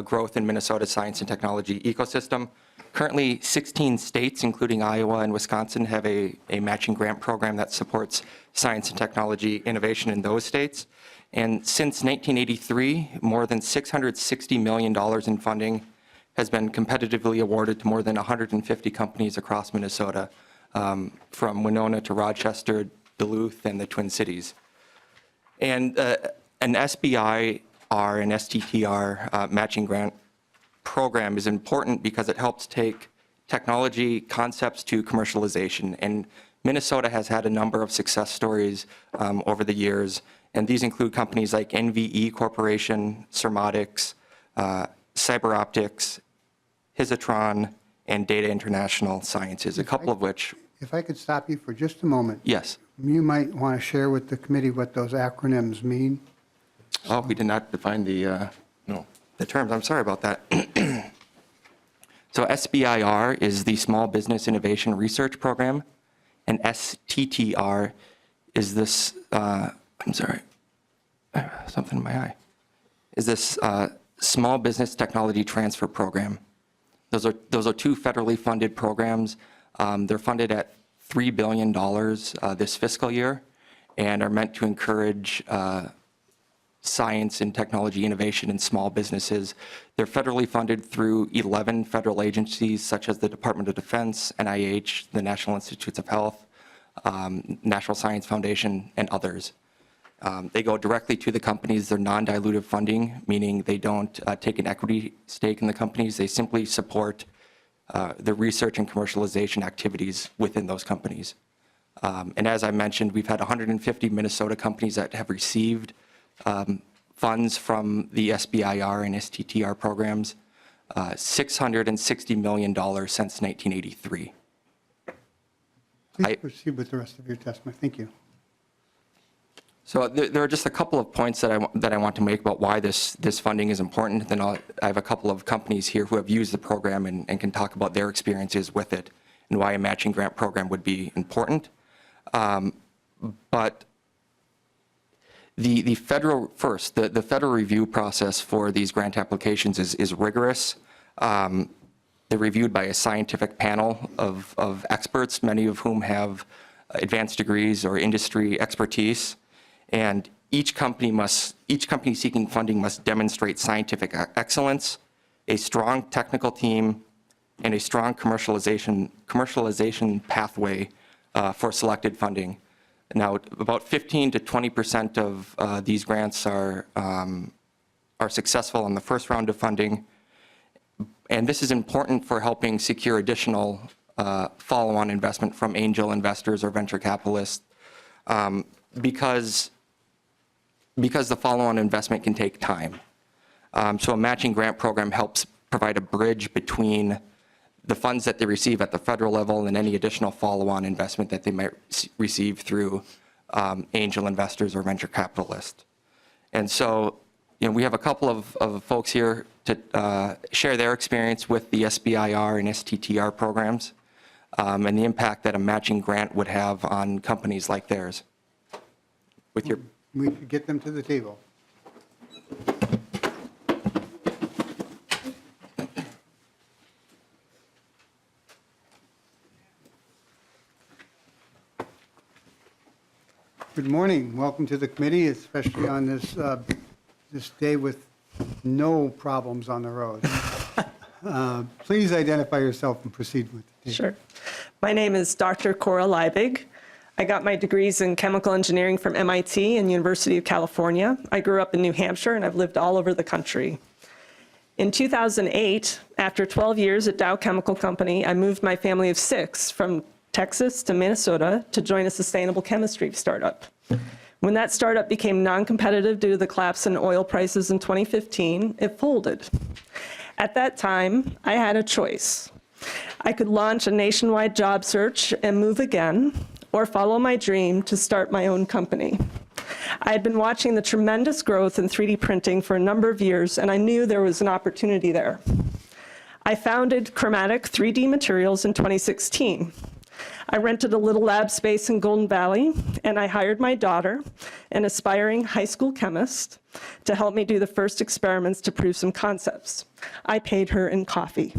growth in Minnesota's science and technology ecosystem. Currently, 16 states, including Iowa and Wisconsin, have a matching grant program that supports science and technology innovation in those states. And since 1983, more than $660 million in funding has been competitively awarded to more than 150 companies across Minnesota, from Winona to Rochester, Duluth, and the Twin Cities. And an SBIR and STTR matching grant program is important because it helps take technology concepts to commercialization. And Minnesota has had a number of success stories over the years, and these include companies like NVE Corporation, Surmotics, CyberOptics, Hisatron, and Data International Sciences, a couple of which... If I could stop you for just a moment. Yes. You might want to share with the committee what those acronyms mean. Oh, we did not define the terms. I'm sorry about that. So SBIR is the Small Business Innovation Research Program, and STTR is this, I'm sorry, something in my eye, is this Small Business Technology Transfer Program. Those are 2 federally funded programs. They're funded at $3 billion this fiscal year and are meant to encourage science and technology innovation in small businesses. They're federally funded through 11 federal agencies such as the Department of Defense, NIH, the National Institutes of Health, National Science Foundation, and others. They go directly to the companies. They're non-dilutive funding, meaning they don't take an equity stake in the companies. They simply support the research and commercialization activities within those companies. And as I mentioned, we've had 150 Minnesota companies that have received funds from the SBIR and STTR programs, $660 million since 1983. Please proceed with the rest of your testimony. Thank you. So there are just a couple of points that I want to make about why this funding is important. Then I have a couple of companies here who have used the program and can talk about their experiences with it and why a matching grant program would be important. But the federal review process for these grant applications is rigorous. They're reviewed by a scientific panel of experts, many of whom have advanced degrees or industry expertise. And each company seeking funding must demonstrate scientific excellence, a strong technical team, and a strong commercialization pathway for selected funding. Now, about 15 to 20% of these grants are successful on the first round of funding, and this is important for helping secure additional follow-on investment from angel investors or venture capitalists, because the follow-on investment can take time. So a matching grant program helps provide a bridge between the funds that they receive at the federal level and any additional follow-on investment that they might receive through angel investors or venture capitalists. And so we have a couple of folks here to share their experience with the SBIR and STTR programs and the impact that a matching grant would have on companies like theirs. With your, We could get them to the table. Good morning. Welcome to the committee, especially on this this day with no problems on the road. Please identify yourself and proceed with the Sure. My name is Dr. Cora Liebig. I got my degrees in chemical engineering from MIT and University of California. I grew up in New Hampshire, and I've lived all over the country. In 2008, after 12 years at Dow Chemical Company, I moved my family of 6 from Texas to Minnesota to join a sustainable chemistry startup. When that startup became non-competitive due to the collapse in oil prices in 2015, it folded. At that time, I had a choice. I could launch a nationwide job search and move again, or follow my dream to start my own company. I had been watching the tremendous growth in 3D printing for a number of years, and I knew there was an opportunity there. I founded Chromatic 3D Materials in 2016. I rented a little lab space in Golden Valley, and I hired my daughter, an aspiring high school chemist, to help me do the first experiments to prove some concepts. I paid her in coffee.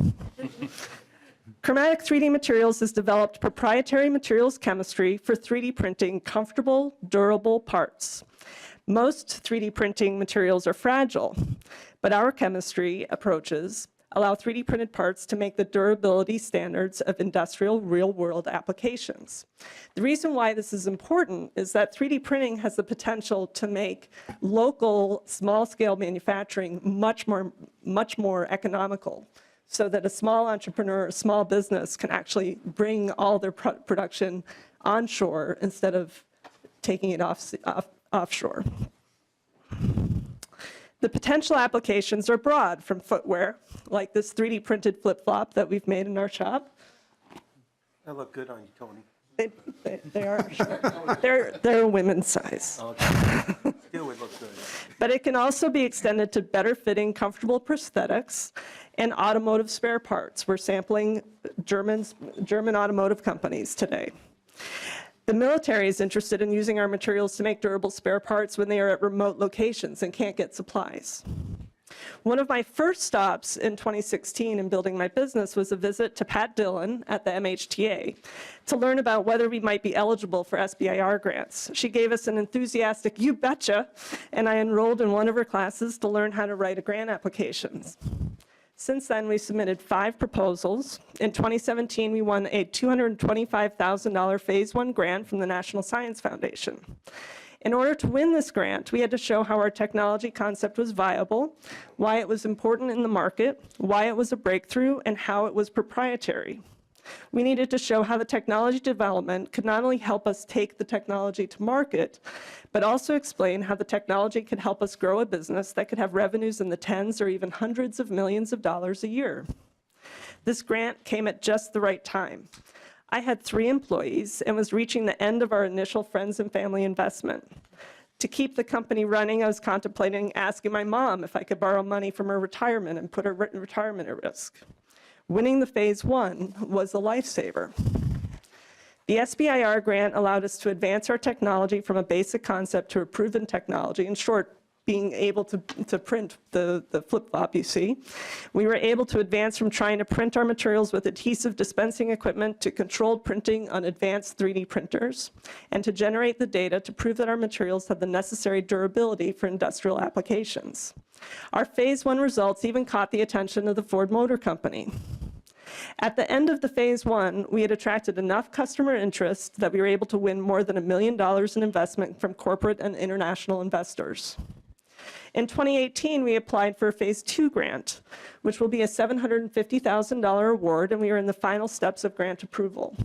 Chromatic 3D Materials has developed proprietary materials chemistry for 3D printing comfortable, durable parts. Most 3D printing materials are fragile, but our chemistry approaches allow 3D printed parts to make the durability standards of industrial real-world applications. The reason why this is important is that 3D printing has the potential to make local small-scale manufacturing much more economical, so that a small entrepreneur, a small business can actually bring all their production onshore instead of taking it offshore. The potential applications are broad, from footwear, like this 3D printed flip-flop that we've made in our shop. That look good on you, Tony. They are, sure. They're a women's size. Okay. Still would look good. But it can also be extended to better fitting, comfortable prosthetics and automotive spare parts. We're sampling German automotive companies today. The military is interested in using our materials to make durable spare parts when they are at remote locations and can't get supplies. One of my first stops in 2016 in building my business was a visit to Pat Dillon at the MHTA to learn about whether we might be eligible for SBIR grants. She gave us an enthusiastic, "You betcha," and I enrolled in one of her classes to learn how to write grant applications. Since then, we submitted 5 proposals. In 2017, we won a $225,000 Phase 1 grant from the National Science Foundation. In order to win this grant, we had to show how our technology concept was viable, why it was important in the market, why it was a breakthrough, and how it was proprietary. We needed to show how the technology development could not only help us take the technology to market, but also explain how the technology could help us grow a business that could have revenues in the tens or even hundreds of millions of dollars a year. This grant came at just the right time. I had 3 employees and was reaching the end of our initial friends and family investment. To keep the company running, I was contemplating asking my mom if I could borrow money from her retirement and put her retirement at risk. Winning the Phase 1 was a lifesaver. The SBIR grant allowed us to advance our technology from a basic concept to a proven technology. In short, being able to print the flip-flop you see. We were able to advance from trying to print our materials with adhesive dispensing equipment to controlled printing on advanced 3D printers, and to generate the data to prove that our materials have the necessary durability for industrial applications. Our Phase 1 results even caught the attention of the Ford Motor Company. At the end of the Phase 1, we had attracted enough customer interest that we were able to win more than $1 million in investment from corporate and international investors. In 2018, we applied for a Phase 2 grant, which will be a $750,000 award, and we are in the final steps of grant approval.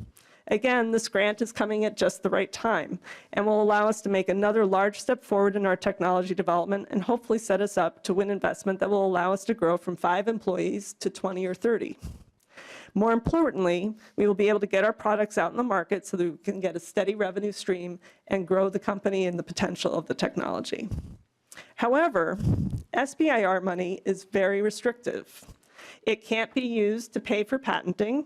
Again, this grant is coming at just the right time and will allow us to make another large step forward in our technology development and hopefully set us up to win investment that will allow us to grow from 5 employees to 20 or 30. More importantly, we will be able to get our products out in the market so that we can get a steady revenue stream and grow the company and the potential of the technology. However, SBIR money is very restrictive. It can't be used to pay for patenting,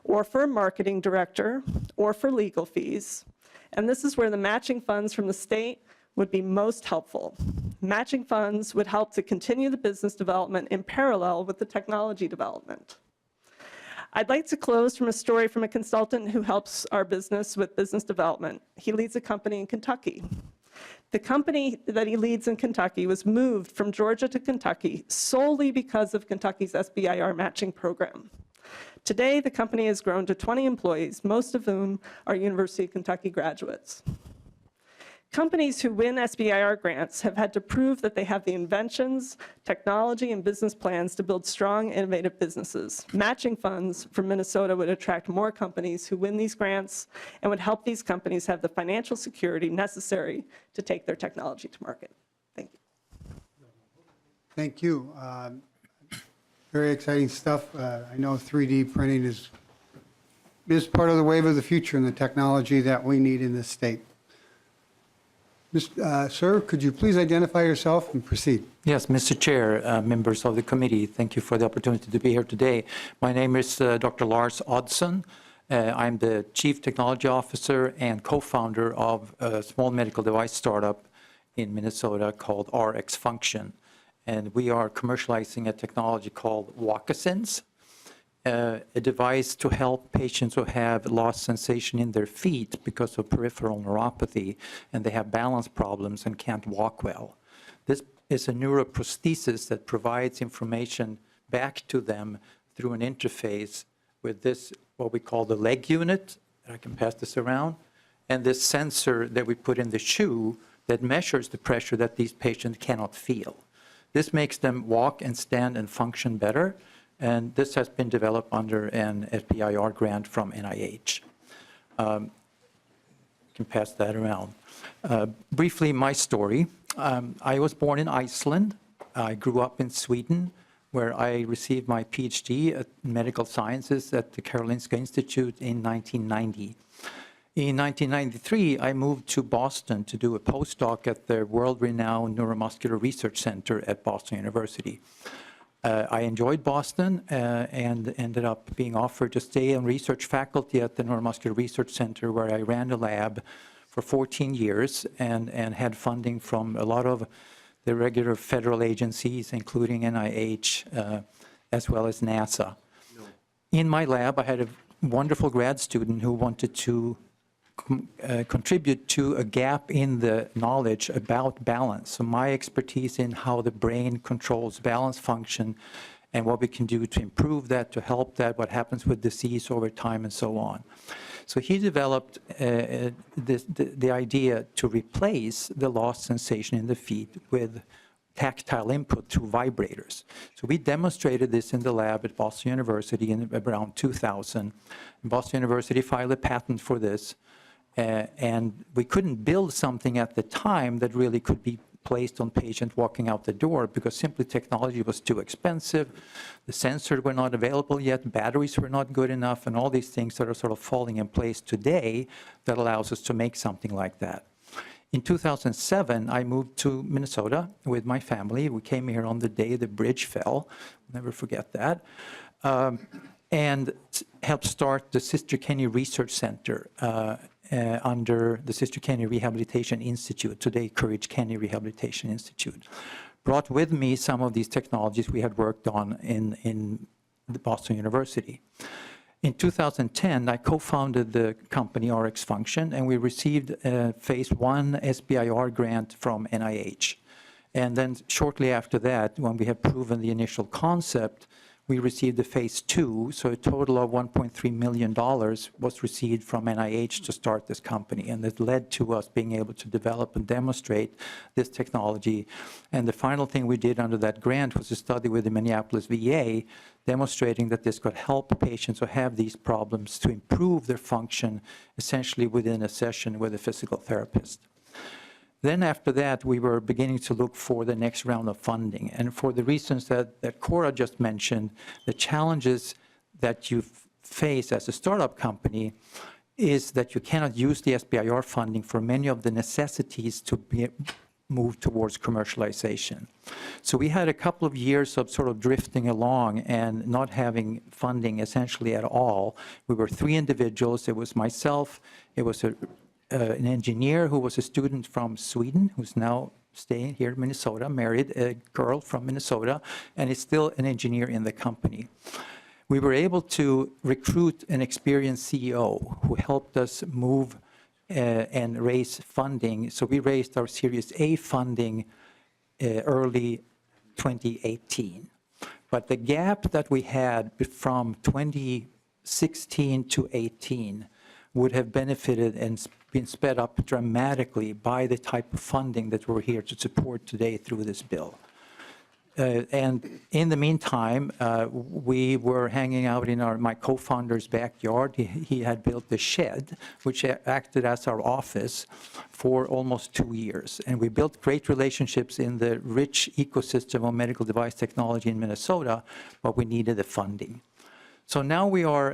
or for a marketing director, or for legal fees. And this is where the matching funds from the state would be most helpful. Matching funds would help to continue the business development in parallel with the technology development. I'd like to close from a story from a consultant who helps our business with business development. He leads a company in Kentucky. The company that he leads in Kentucky was moved from Georgia to Kentucky solely because of Kentucky's SBIR matching program. Today, the company has grown to 20 employees, most of whom are University of Kentucky graduates. Companies who win SBIR grants have had to prove that they have the inventions, technology, and business plans to build strong, innovative businesses. Matching funds from Minnesota would attract more companies who win these grants and would help these companies have the financial security necessary to take their technology to market. Thank you. Thank you. Very exciting stuff. I know 3D printing is part of the wave of the future and the technology that we need in this state. Sir, could you please identify yourself and proceed? Yes, Mr. Chair, members of the committee, thank you for the opportunity to be here today. My name is Dr. Lars Oddson. I'm the Chief Technology Officer and co-founder of a small medical device startup in Minnesota called RX Function. And we are commercializing a technology called Walk-a-Sense, a device to help patients who have lost sensation in their feet because of peripheral neuropathy, and they have balance problems and can't walk well. This is a neuroprosthesis that provides information back to them through an interface with this, what we call the leg unit, I can pass this around, and this sensor that we put in the shoe that measures the pressure that these patients cannot feel. This makes them walk and stand and function better. And this has been developed under an SBIR grant from NIH. You can pass that around. Briefly, my story. I was born in Iceland. I grew up in Sweden, where I received my PhD in medical sciences at the Karolinska Institute in 1990. In 1993, I moved to Boston to do a postdoc at the world-renowned Neuromuscular Research Center at Boston University. I enjoyed Boston and ended up being offered to stay on research faculty at the Neuromuscular Research Center, where I ran a lab for 14 years and had funding from a lot of the regular federal agencies, including NIH, as well as NASA. In my lab, I had a wonderful grad student who wanted to contribute to a gap in the knowledge about balance. So my expertise in how the brain controls balance function and what we can do to improve that, to help that, what happens with disease over time and so on. So he developed the idea to replace the lost sensation in the feet with tactile input through vibrators. So we demonstrated this in the lab at Boston University in around 2000. Boston University filed a patent for this. And we couldn't build something at the time that really could be placed on patient walking out the door because simply technology was too expensive, the sensors were not available yet, batteries were not good enough, and all these things that are sort of falling in place today that allows us to make something like that. In 2007, I moved to Minnesota with my family. We came here on the day the bridge fell, never forget that, and helped start the Sister Kenny Research Center under the Sister Kenny Rehabilitation Institute, today Courage Kenny Rehabilitation Institute. Brought with me some of these technologies we had worked on in the Boston University. In 2010, I co-founded the company RX Function, and we received a phase 1 SBIR grant from NIH. And then shortly after that, when we had proven the initial concept, we received the phase 2, so a total of $1.3 million was received from NIH to start this company, and it led to us being able to develop and demonstrate this technology. And the final thing we did under that grant was a study with the Minneapolis VA demonstrating that this could help patients who have these problems to improve their function essentially within a session with a physical therapist. Then after that, we were beginning to look for the next round of funding. And for the reasons that Cora just mentioned, the challenges that you face as a startup company is that you cannot use the SBIR funding for many of the necessities to move towards commercialization. So we had a couple of years of sort of drifting along and not having funding essentially at all. We were 3 individuals. It was myself, it was an engineer who was a student from Sweden, who's now staying here in Minnesota, married a girl from Minnesota, and is still an engineer in the company. We were able to recruit an experienced CEO who helped us move and raise funding. So we raised our Series A funding early 2018. But the gap that we had from 2016 to 18 would have benefited and been sped up dramatically by the type of funding that we're here to support today through this bill. And in the meantime, we were hanging out in my co-founder's backyard. He had built a shed, which acted as our office for almost 2 years. And we built great relationships in the rich ecosystem of medical device technology in Minnesota, but we needed the funding. So now we are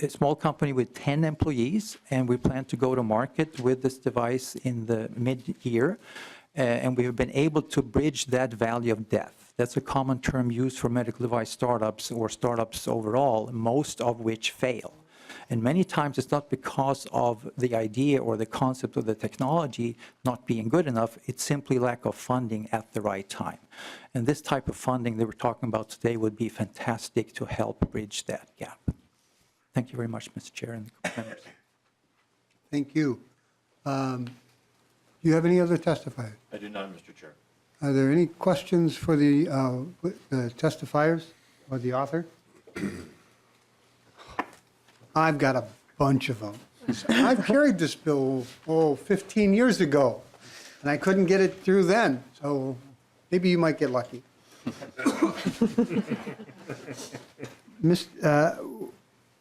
a small company with 10 employees, and we plan to go to market with this device in the mid-year. And we have been able to bridge that valley of death. That's a common term used for medical device startups or startups overall, most of which fail. And many times it's not because of the idea or the concept of the technology not being good enough, it's simply lack of funding at the right time. And this type of funding that we're talking about today would be fantastic to help bridge that gap. Thank you very much, Mr. Chair and members. Thank you. Do you have any other testifiers? I do not, Mr. Chair. Are there any questions for the testifiers or the author? I've got a bunch of them. I've carried this bill, 15 years ago, and I couldn't get it through then, so maybe you might get lucky.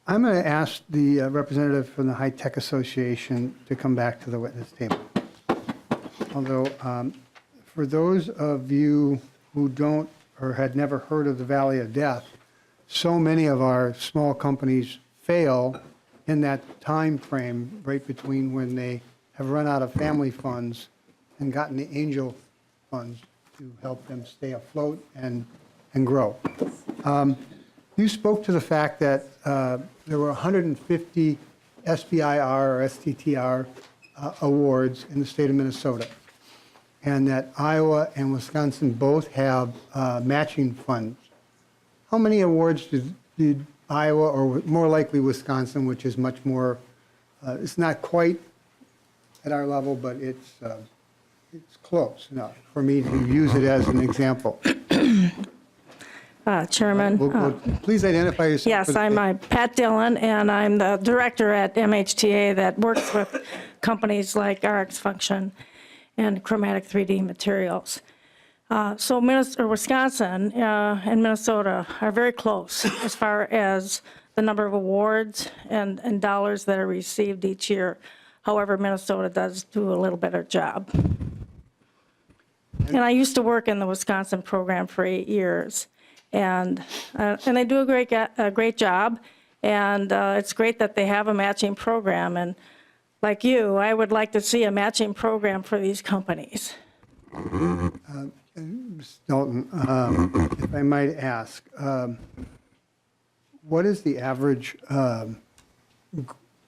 I'm going to ask the representative from the High Tech Association to come back to the witness table. Although, for those of you who don't or had never heard of the Valley of Death, so many of our small companies fail in that time frame right between when they have run out of family funds and gotten the angel funds to help them stay afloat and grow. You spoke to the fact that there were 150 SBIR or STTR awards in the state of Minnesota, and that Iowa and Wisconsin both have matching funds. How many awards did Iowa, or more likely Wisconsin, which is much more, it's not quite at our level, but it's close enough for me to use it as an example? Chairman. Please identify yourself. Yes, I'm Pat Dillon, and I'm the director at MHTA that works with companies like RX Function and Chromatic 3D Materials. So Wisconsin and Minnesota are very close as far as the number of awards and dollars that are received each year. However, Minnesota does do a little better job. And I used to work in the Wisconsin program for 8 years. And they do a great job, and it's great that they have a matching program. And like you, I would like to see a matching program for these companies. Ms. Dalton, if I might ask, what is the average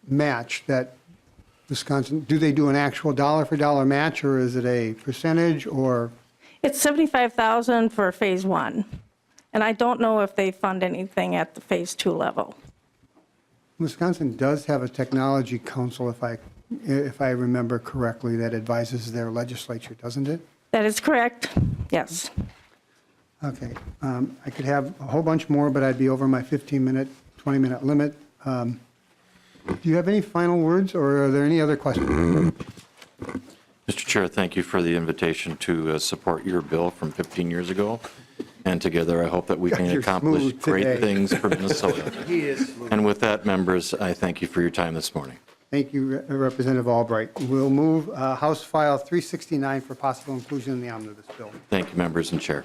match that Wisconsin, do they do an actual dollar-for-dollar match, or is it a percentage, or? It's $75,000 for phase 1. And I don't know if they fund anything at the phase 2 level. Wisconsin does have a technology council, if I remember correctly, that advises their legislature, doesn't it? That is correct, yes. Okay. I could have a whole bunch more, but I'd be over my 15-minute, 20-minute limit. Do you have any final words, or are there any other questions? Mr. Chair, thank you for the invitation to support your bill from 15 years ago. And together, I hope that we can accomplish great things for Minnesota. And with that, members, I thank you for your time this morning. Thank you, Representative Albright. We'll move House File 369 for possible inclusion in the omnibus bill. Thank you, members and chair.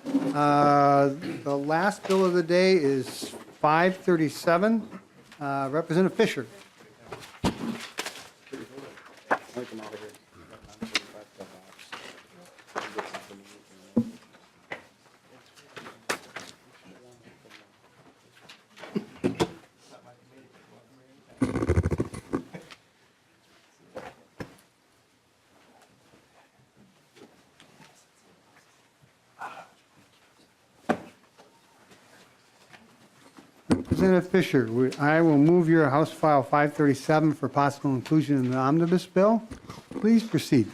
The last bill of the day is 537. Representative Fischer. Representative Fischer, I will move your House File 537 for possible inclusion in the omnibus bill. Please proceed.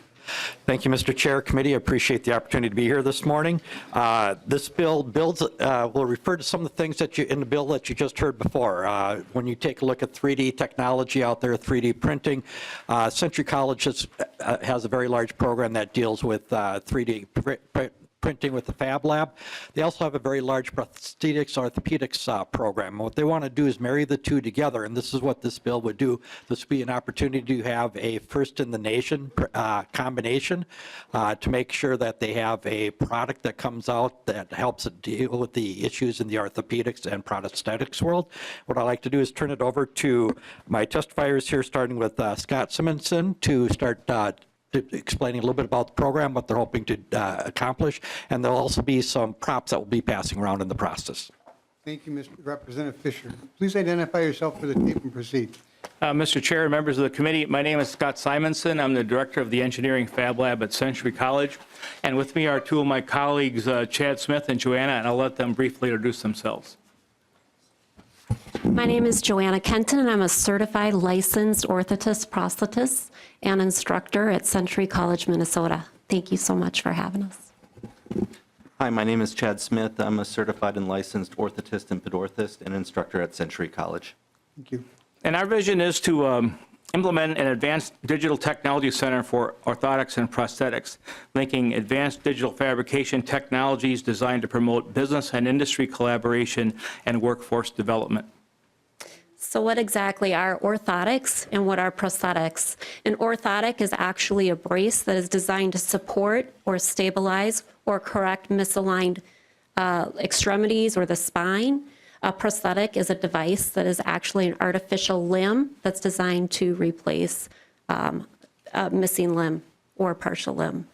Thank you, Mr. Chair. Committee, I appreciate the opportunity to be here this morning. This bill will refer to some of the things that in the bill that you just heard before. When you take a look at 3D technology out there, 3D printing, Century College has a very large program that deals with 3D printing with the Fab Lab. They also have a very large prosthetics orthopedics program. What they want to do is marry the two together, and this is what this bill would do. This would be an opportunity to have a first-in-the-nation combination to make sure that they have a product that comes out that helps deal with the issues in the orthopedics and prosthetics world. What I'd like to do is turn it over to my testifiers here, starting with Scott Simonson, to start explaining a little bit about the program, what they're hoping to accomplish, and there'll also be some props that we'll be passing around in the process. Thank you, Mr. Representative Fischer. Please identify yourself for the tape and proceed. Mr. Chair, members of the committee, my name is Scott Simonson. I'm the director of the Engineering Fab Lab at Century College. And with me are two of my colleagues, Chad Smith and Joanna, and I'll let them briefly introduce themselves. My name is Joanna Kenton, and I'm a certified licensed orthotist, prosthetist, and instructor at Century College, Minnesota. Thank you so much for having us. Hi, my name is Chad Smith. I'm a certified and licensed orthotist and pedorthist and instructor at Century College. Thank you. And our vision is to implement an advanced digital technology center for orthotics and prosthetics, linking advanced digital fabrication technologies designed to promote business and industry collaboration and workforce development. So what exactly are orthotics and what are prosthetics? An orthotic is actually a brace that is designed to support or stabilize or correct misaligned extremities or the spine. A prosthetic is a device that is actually an artificial limb that's designed to replace a missing limb or partial limb.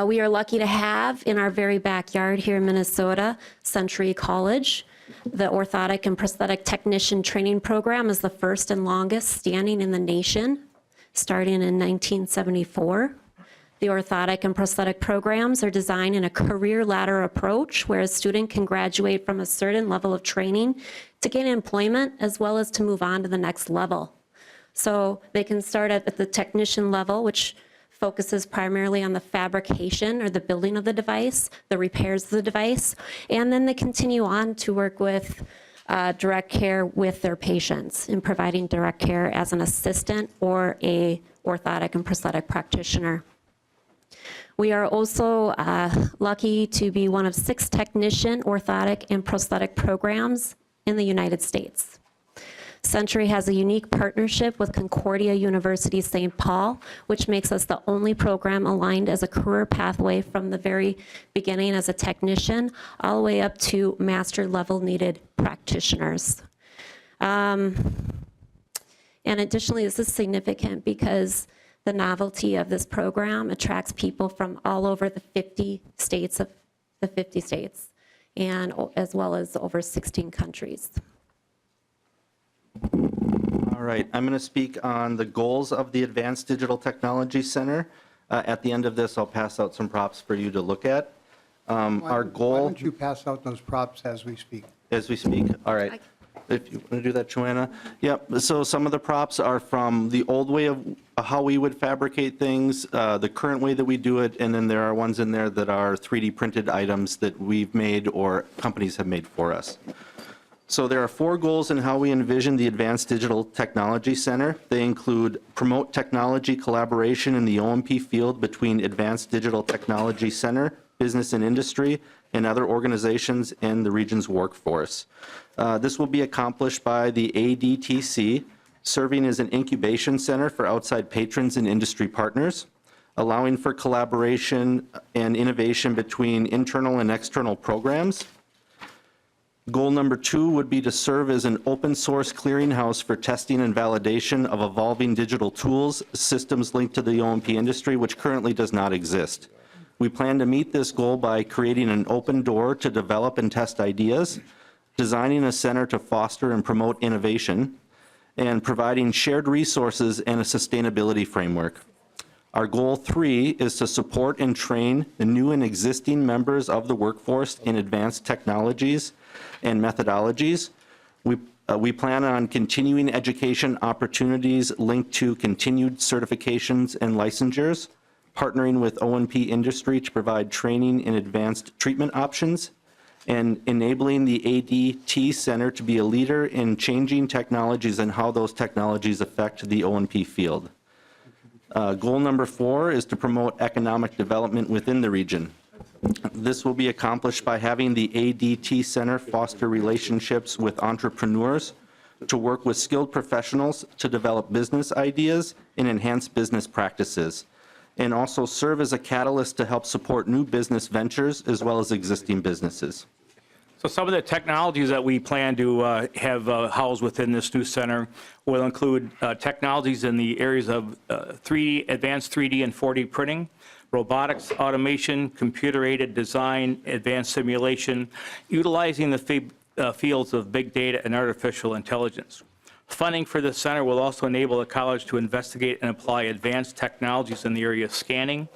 We are lucky to have in our very backyard here in Minnesota, Century College. The Orthotic and Prosthetic Technician Training Program is the first and longest standing in the nation, starting in 1974. The orthotic and prosthetic programs are designed in a career ladder approach where a student can graduate from a certain level of training to gain employment as well as to move on to the next level. So they can start at the technician level, which focuses primarily on the fabrication or the building of the device, the repairs of the device, and then they continue on to work with direct care with their patients in providing direct care as an assistant or a orthotic and prosthetic practitioner. We are also lucky to be one of 6 technician, orthotic, and prosthetic programs in the United States. Century has a unique partnership with Concordia University St. Paul, which makes us the only program aligned as a career pathway from the very beginning as a technician all the way up to master level needed practitioners. And additionally, this is significant because the novelty of this program attracts people from all over the 50 states, and as well as over 16 countries. All right, I'm going to speak on the goals of the Advanced Digital Technology Center. At the end of this, I'll pass out some props for you to look at. Our goal... Why don't you pass out those props as we speak? As we speak, all right. If you want to do that, Joanna. Yep, so some of the props are from the old way of how we would fabricate things, the current way that we do it, and then there are ones in there that are 3D printed items that we've made or companies have made for us. So there are 4 goals in how we envision the Advanced Digital Technology Center. They include promote technology collaboration in the OMP field between Advanced Digital Technology Center, business and industry, and other organizations in the region's workforce. This will be accomplished by the ADTC, serving as an incubation center for outside patrons and industry partners, allowing for collaboration and innovation between internal and external programs. Goal number 2 would be to serve as an open source clearinghouse for testing and validation of evolving digital tools, systems linked to the OMP industry, which currently does not exist. We plan to meet this goal by creating an open door to develop and test ideas, designing a center to foster and promote innovation, and providing shared resources and a sustainability framework. Our goal 3 is to support and train the new and existing members of the workforce in advanced technologies and methodologies. We plan on continuing education opportunities linked to continued certifications and licensures, partnering with O&P industry to provide training in advanced treatment options, and enabling the ADT Center to be a leader in changing technologies and how those technologies affect the O&P field. Goal number 4 is to promote economic development within the region. This will be accomplished by having the ADT Center foster relationships with entrepreneurs to work with skilled professionals to develop business ideas and enhance business practices, and also serve as a catalyst to help support new business ventures as well as existing businesses. So some of the technologies that we plan to have housed within this new center will include technologies in the areas of advanced 3D and 4D printing, robotics, automation, computer-aided design, advanced simulation, utilizing the fields of big data and artificial intelligence. Funding for the center will also enable the college to investigate and apply advanced technologies in the area of scanning,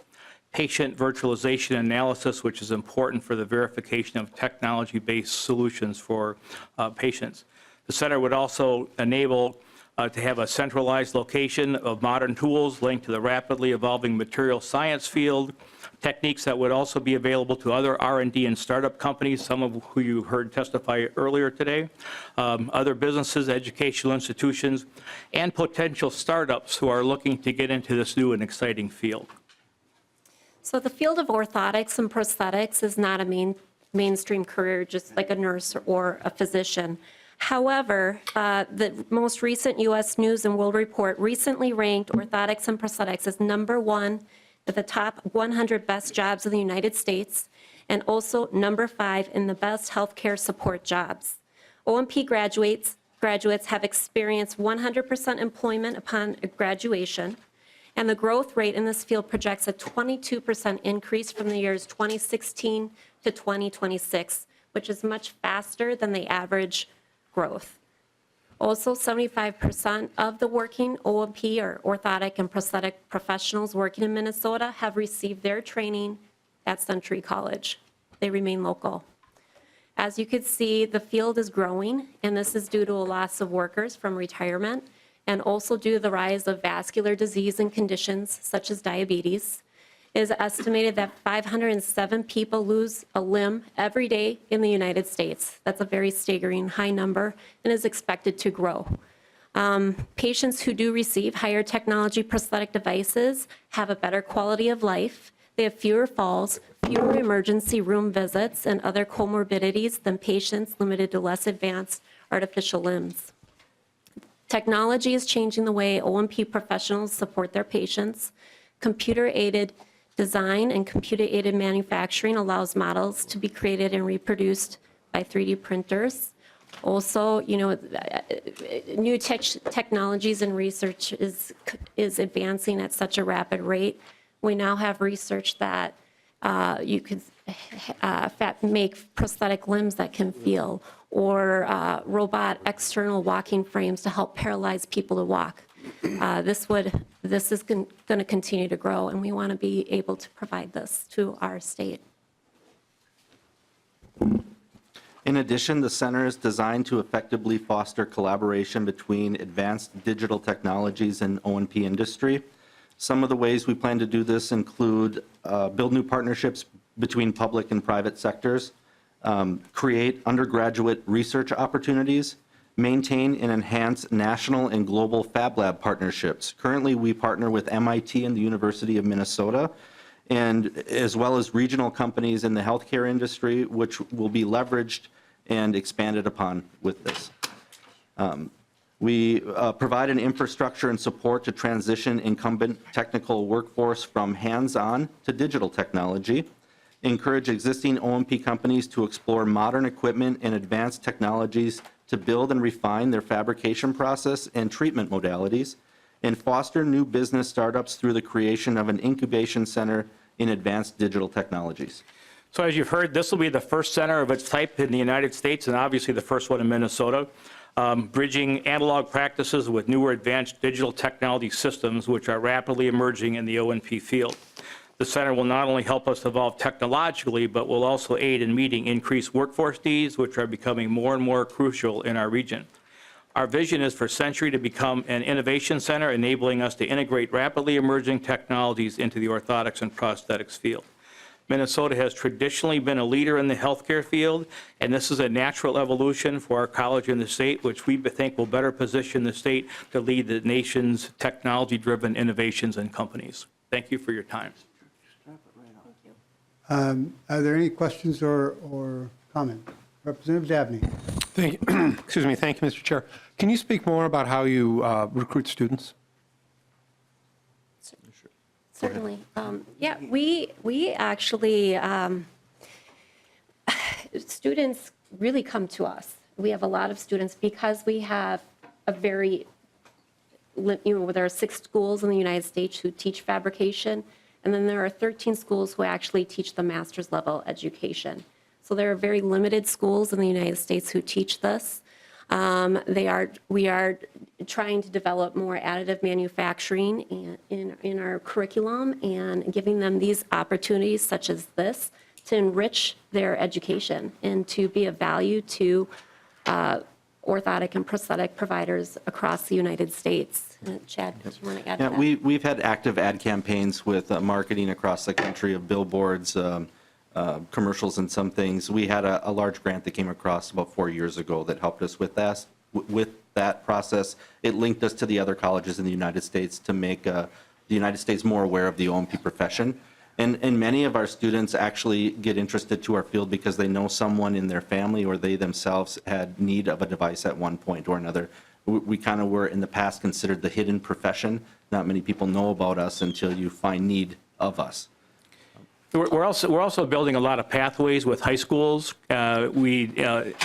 patient virtualization analysis, which is important for the verification of technology-based solutions for patients. The center would also enable to have a centralized location of modern tools linked to the rapidly evolving material science field, techniques that would also be available to other R&D and startup companies, some of who you heard testify earlier today, other businesses, educational institutions, and potential startups who are looking to get into this new and exciting field. So the field of orthotics and prosthetics is not a mainstream career, just like a nurse or a physician. However, the most recent U.S. News and World Report recently ranked orthotics and prosthetics as #1 at the top 100 best jobs in the United States, and also #5 in the best healthcare support jobs. O&P graduates have experienced 100% employment upon graduation, and the growth rate in this field projects a 22% increase from the years 2016 to 2026, which is much faster than the average growth. Also, 75% of the working O&P or orthotic and prosthetic professionals working in Minnesota have received their training at Century College. They remain local. As you can see, the field is growing, and this is due to a loss of workers from retirement, and also due to the rise of vascular disease and conditions such as diabetes. It is estimated that 507 people lose a limb every day in the United States. That's a very staggering high number and is expected to grow. Patients who do receive higher technology prosthetic devices have a better quality of life. They have fewer falls, fewer emergency room visits, and other comorbidities than patients limited to less advanced artificial limbs. Technology is changing the way O&P professionals support their patients. Computer-aided design and computer-aided manufacturing allows models to be created and reproduced by 3D printers. Also, new technologies and research is advancing at such a rapid rate. We now have research that you could make prosthetic limbs that can feel, or robot external walking frames to help paralyzed people to walk. This is going to continue to grow, and we want to be able to provide this to our state. In addition, the center is designed to effectively foster collaboration between advanced digital technologies and O&P industry. Some of the ways we plan to do this include build new partnerships between public and private sectors, create undergraduate research opportunities, maintain and enhance national and global Fab Lab partnerships. Currently, we partner with MIT and the University of Minnesota, and as well as regional companies in the healthcare industry, which will be leveraged and expanded upon with this. We provide an infrastructure and support to transition incumbent technical workforce from hands-on to digital technology, encourage existing O&P companies to explore modern equipment and advanced technologies to build and refine their fabrication process and treatment modalities, and foster new business startups through the creation of an incubation center in advanced digital technologies. So as you've heard, this will be the first center of its type in the United States, and obviously the first one in Minnesota, bridging analog practices with newer advanced digital technology systems, which are rapidly emerging in the O&P field. The center will not only help us evolve technologically, but will also aid in meeting increased workforce needs, which are becoming more and more crucial in our region. Our vision is for Century to become an innovation center, enabling us to integrate rapidly emerging technologies into the orthotics and prosthetics field. Minnesota has traditionally been a leader in the healthcare field, and this is a natural evolution for our college in the state, which we think will better position the state to lead the nation's technology-driven innovations and companies. Thank you for your time. Are there any questions or comments? Representative Dabney. Thank you. Excuse me. Thank you, Mr. Chair. Can you speak more about how you recruit students? Certainly. Yeah, we actually, students really come to us. We have a lot of students because we have a very, there are 6 schools in the United States who teach fabrication, and then there are 13 schools who actually teach the master's level education. So there are very limited schools in the United States who teach this. We are trying to develop more additive manufacturing in our curriculum and giving them these opportunities such as this to enrich their education and to be of value to orthotic and prosthetic providers across the United States. Chad, do you want to add to that? We've had active ad campaigns with marketing across the country of billboards, commercials and some things. We had a large grant that came across about 4 years ago that helped us with that process. It linked us to the other colleges in the United States to make the United States more aware of the O&P profession. And many of our students actually get interested to our field because they know someone in their family or they themselves had need of a device at one point or another. We kind of were in the past considered the hidden profession. Not many people know about us until you find need of us. We're also building a lot of pathways with high schools. We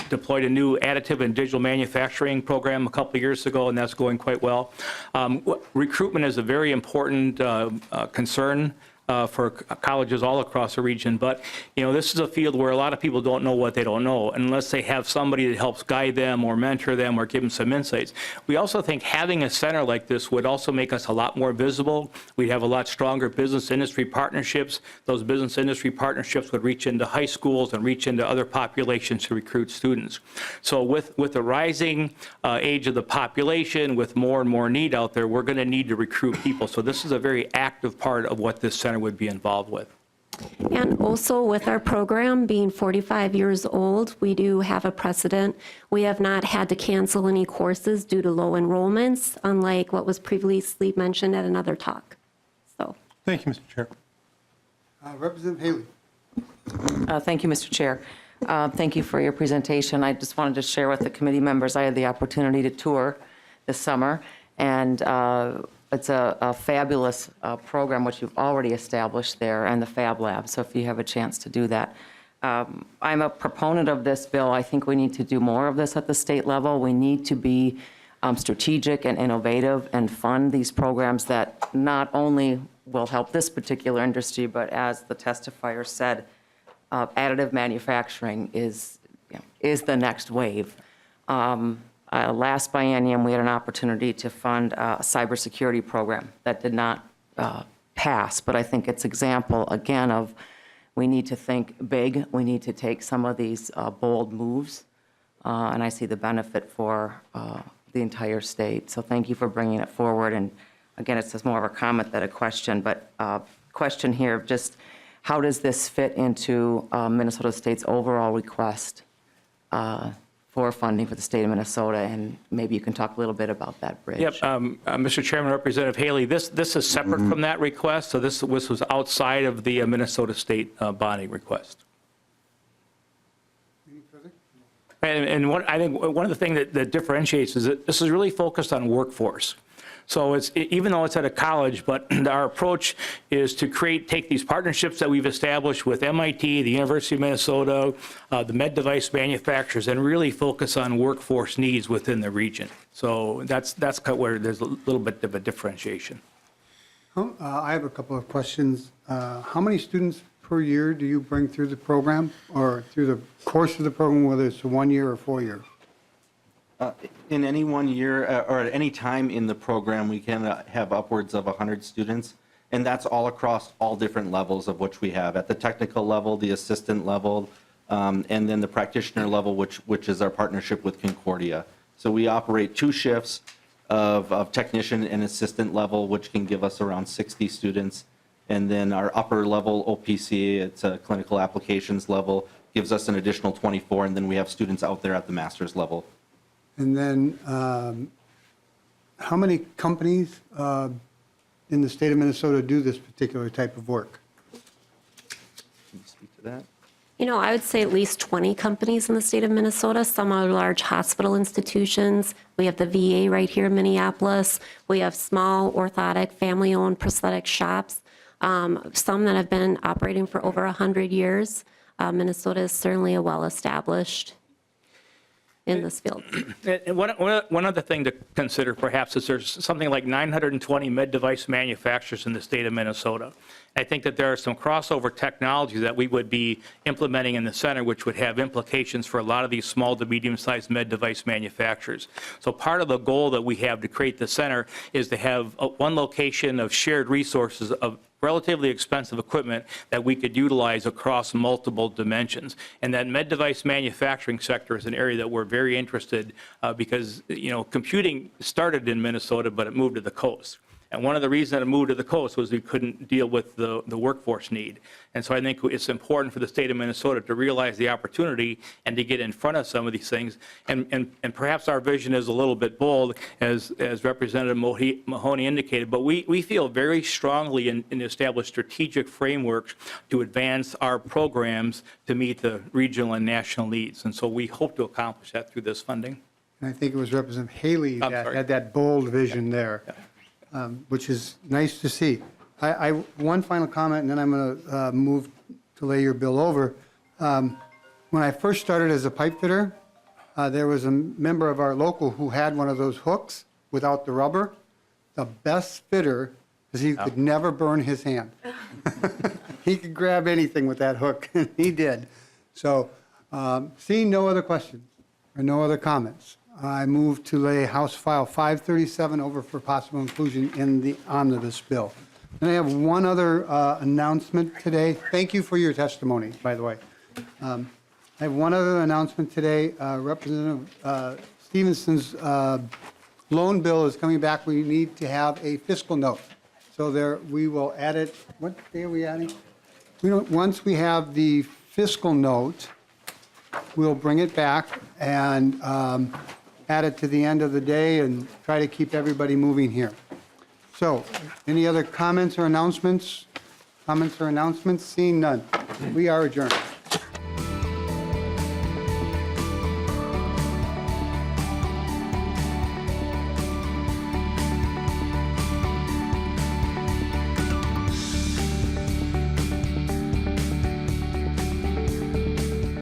deployed a new additive and digital manufacturing program a couple of years ago, and that's going quite well. Recruitment is a very important concern for colleges all across the region. But, this is a field where a lot of people don't know what they don't know unless they have somebody that helps guide them or mentor them or give them some insights. We also think having a center like this would also make us a lot more visible. We'd have a lot stronger business industry partnerships. Those business industry partnerships would reach into high schools and reach into other populations to recruit students. So with the rising age of the population, with more and more need out there, we're going to need to recruit people. So this is a very active part of what this center would be involved with. And also with our program being 45 years old, we do have a precedent. We have not had to cancel any courses due to low enrollments, unlike what was previously mentioned at another talk. So. Thank you, Mr. Chair. Representative Haley. Thank you, Mr. Chair. Thank you for your presentation. I just wanted to share with the committee members, I had the opportunity to tour this summer, and it's a fabulous program which you've already established there, and the Fab Lab, so if you have a chance to do that. I'm a proponent of this bill. I think we need to do more of this at the state level. We need to be strategic and innovative and fund these programs that not only will help this particular industry, but as the testifier said, additive manufacturing is the next wave. Last biennium, we had an opportunity to fund a cybersecurity program that did not pass, but I think it's example, again, of we need to think big. We need to take some of these bold moves, and I see the benefit for the entire state. So thank you for bringing it forward. And again, it's just more of a comment than a question, but question here, just how does this fit into Minnesota State's overall request for funding for the state of Minnesota, and maybe you can talk a little bit about that bridge. Yep, Mr. Chairman, Representative Haley, this is separate from that request, so this was outside of the Minnesota State bonding request. And what I think one of the things that differentiates is that this is really focused on workforce. So it's, even though it's at a college, but our approach is to take these partnerships that we've established with MIT, the University of Minnesota, the med device manufacturers, and really focus on workforce needs within the region. So that's where there's a little bit of a differentiation. I have a couple of questions. How many students per year do you bring through the program or through the course of the program, whether it's a 1 year or 4 year? In any 1 year or at any time in the program, we can have upwards of 100 students. And that's all across all different levels of which we have, at the technical level, the assistant level, and then the practitioner level, which is our partnership with Concordia. So we operate 2 shifts of technician and assistant level, which can give us around 60 students. And then our upper level OPC, it's a clinical applications level, gives us an additional 24, and then we have students out there at the master's level. And then, how many companies in the state of Minnesota do this particular type of work? Can you speak to that? You know, I would say at least 20 companies in the state of Minnesota. Some are large hospital institutions. We have the VA right here in Minneapolis. We have small orthotic, family-owned prosthetic shops, some that have been operating for over 100 years. Minnesota is certainly a well-established in this field. And one other thing to consider perhaps is there's something like 920 med device manufacturers in the state of Minnesota. I think that there are some crossover technologies that we would be implementing in the center which would have implications for a lot of these small to medium-sized med device manufacturers. So part of the goal that we have to create the center is to have one location of shared resources of relatively expensive equipment that we could utilize across multiple dimensions. And that med device manufacturing sector is an area that we're very interested because, you know, computing started in Minnesota, but it moved to the coast. And one of the reasons that it moved to the coast was we couldn't deal with the workforce need. And so I think it's important for the state of Minnesota to realize the opportunity and to get in front of some of these things. And perhaps our vision is a little bit bold, as Representative Mahoney indicated, but we feel very strongly in establish strategic frameworks to advance our programs to meet the regional and national needs. And so we hope to accomplish that through this funding. And I think it was Representative Haley that had that bold vision there. Which is nice to see. One final comment, and then I'm going to move to lay your bill over. When I first started as a pipe fitter, there was a member of our local who had one of those hooks without the rubber. The best fitter, because he could never burn his hand. He could grab anything with that hook, and he did. So, seeing no other questions or no other comments, I move to lay House File 537 over for possible inclusion in the omnibus bill. And I have one other announcement today. Thank you for your testimony, by the way. I have one other announcement today. Representative Stevenson's loan bill is coming back. We need to have a fiscal note. So there, we will add it. What day are we adding? Once we have the fiscal note, we'll bring it back and add it to the end of the day and try to keep everybody moving here. So, any other comments or announcements? Comments or announcements? Seeing none. We are adjourned.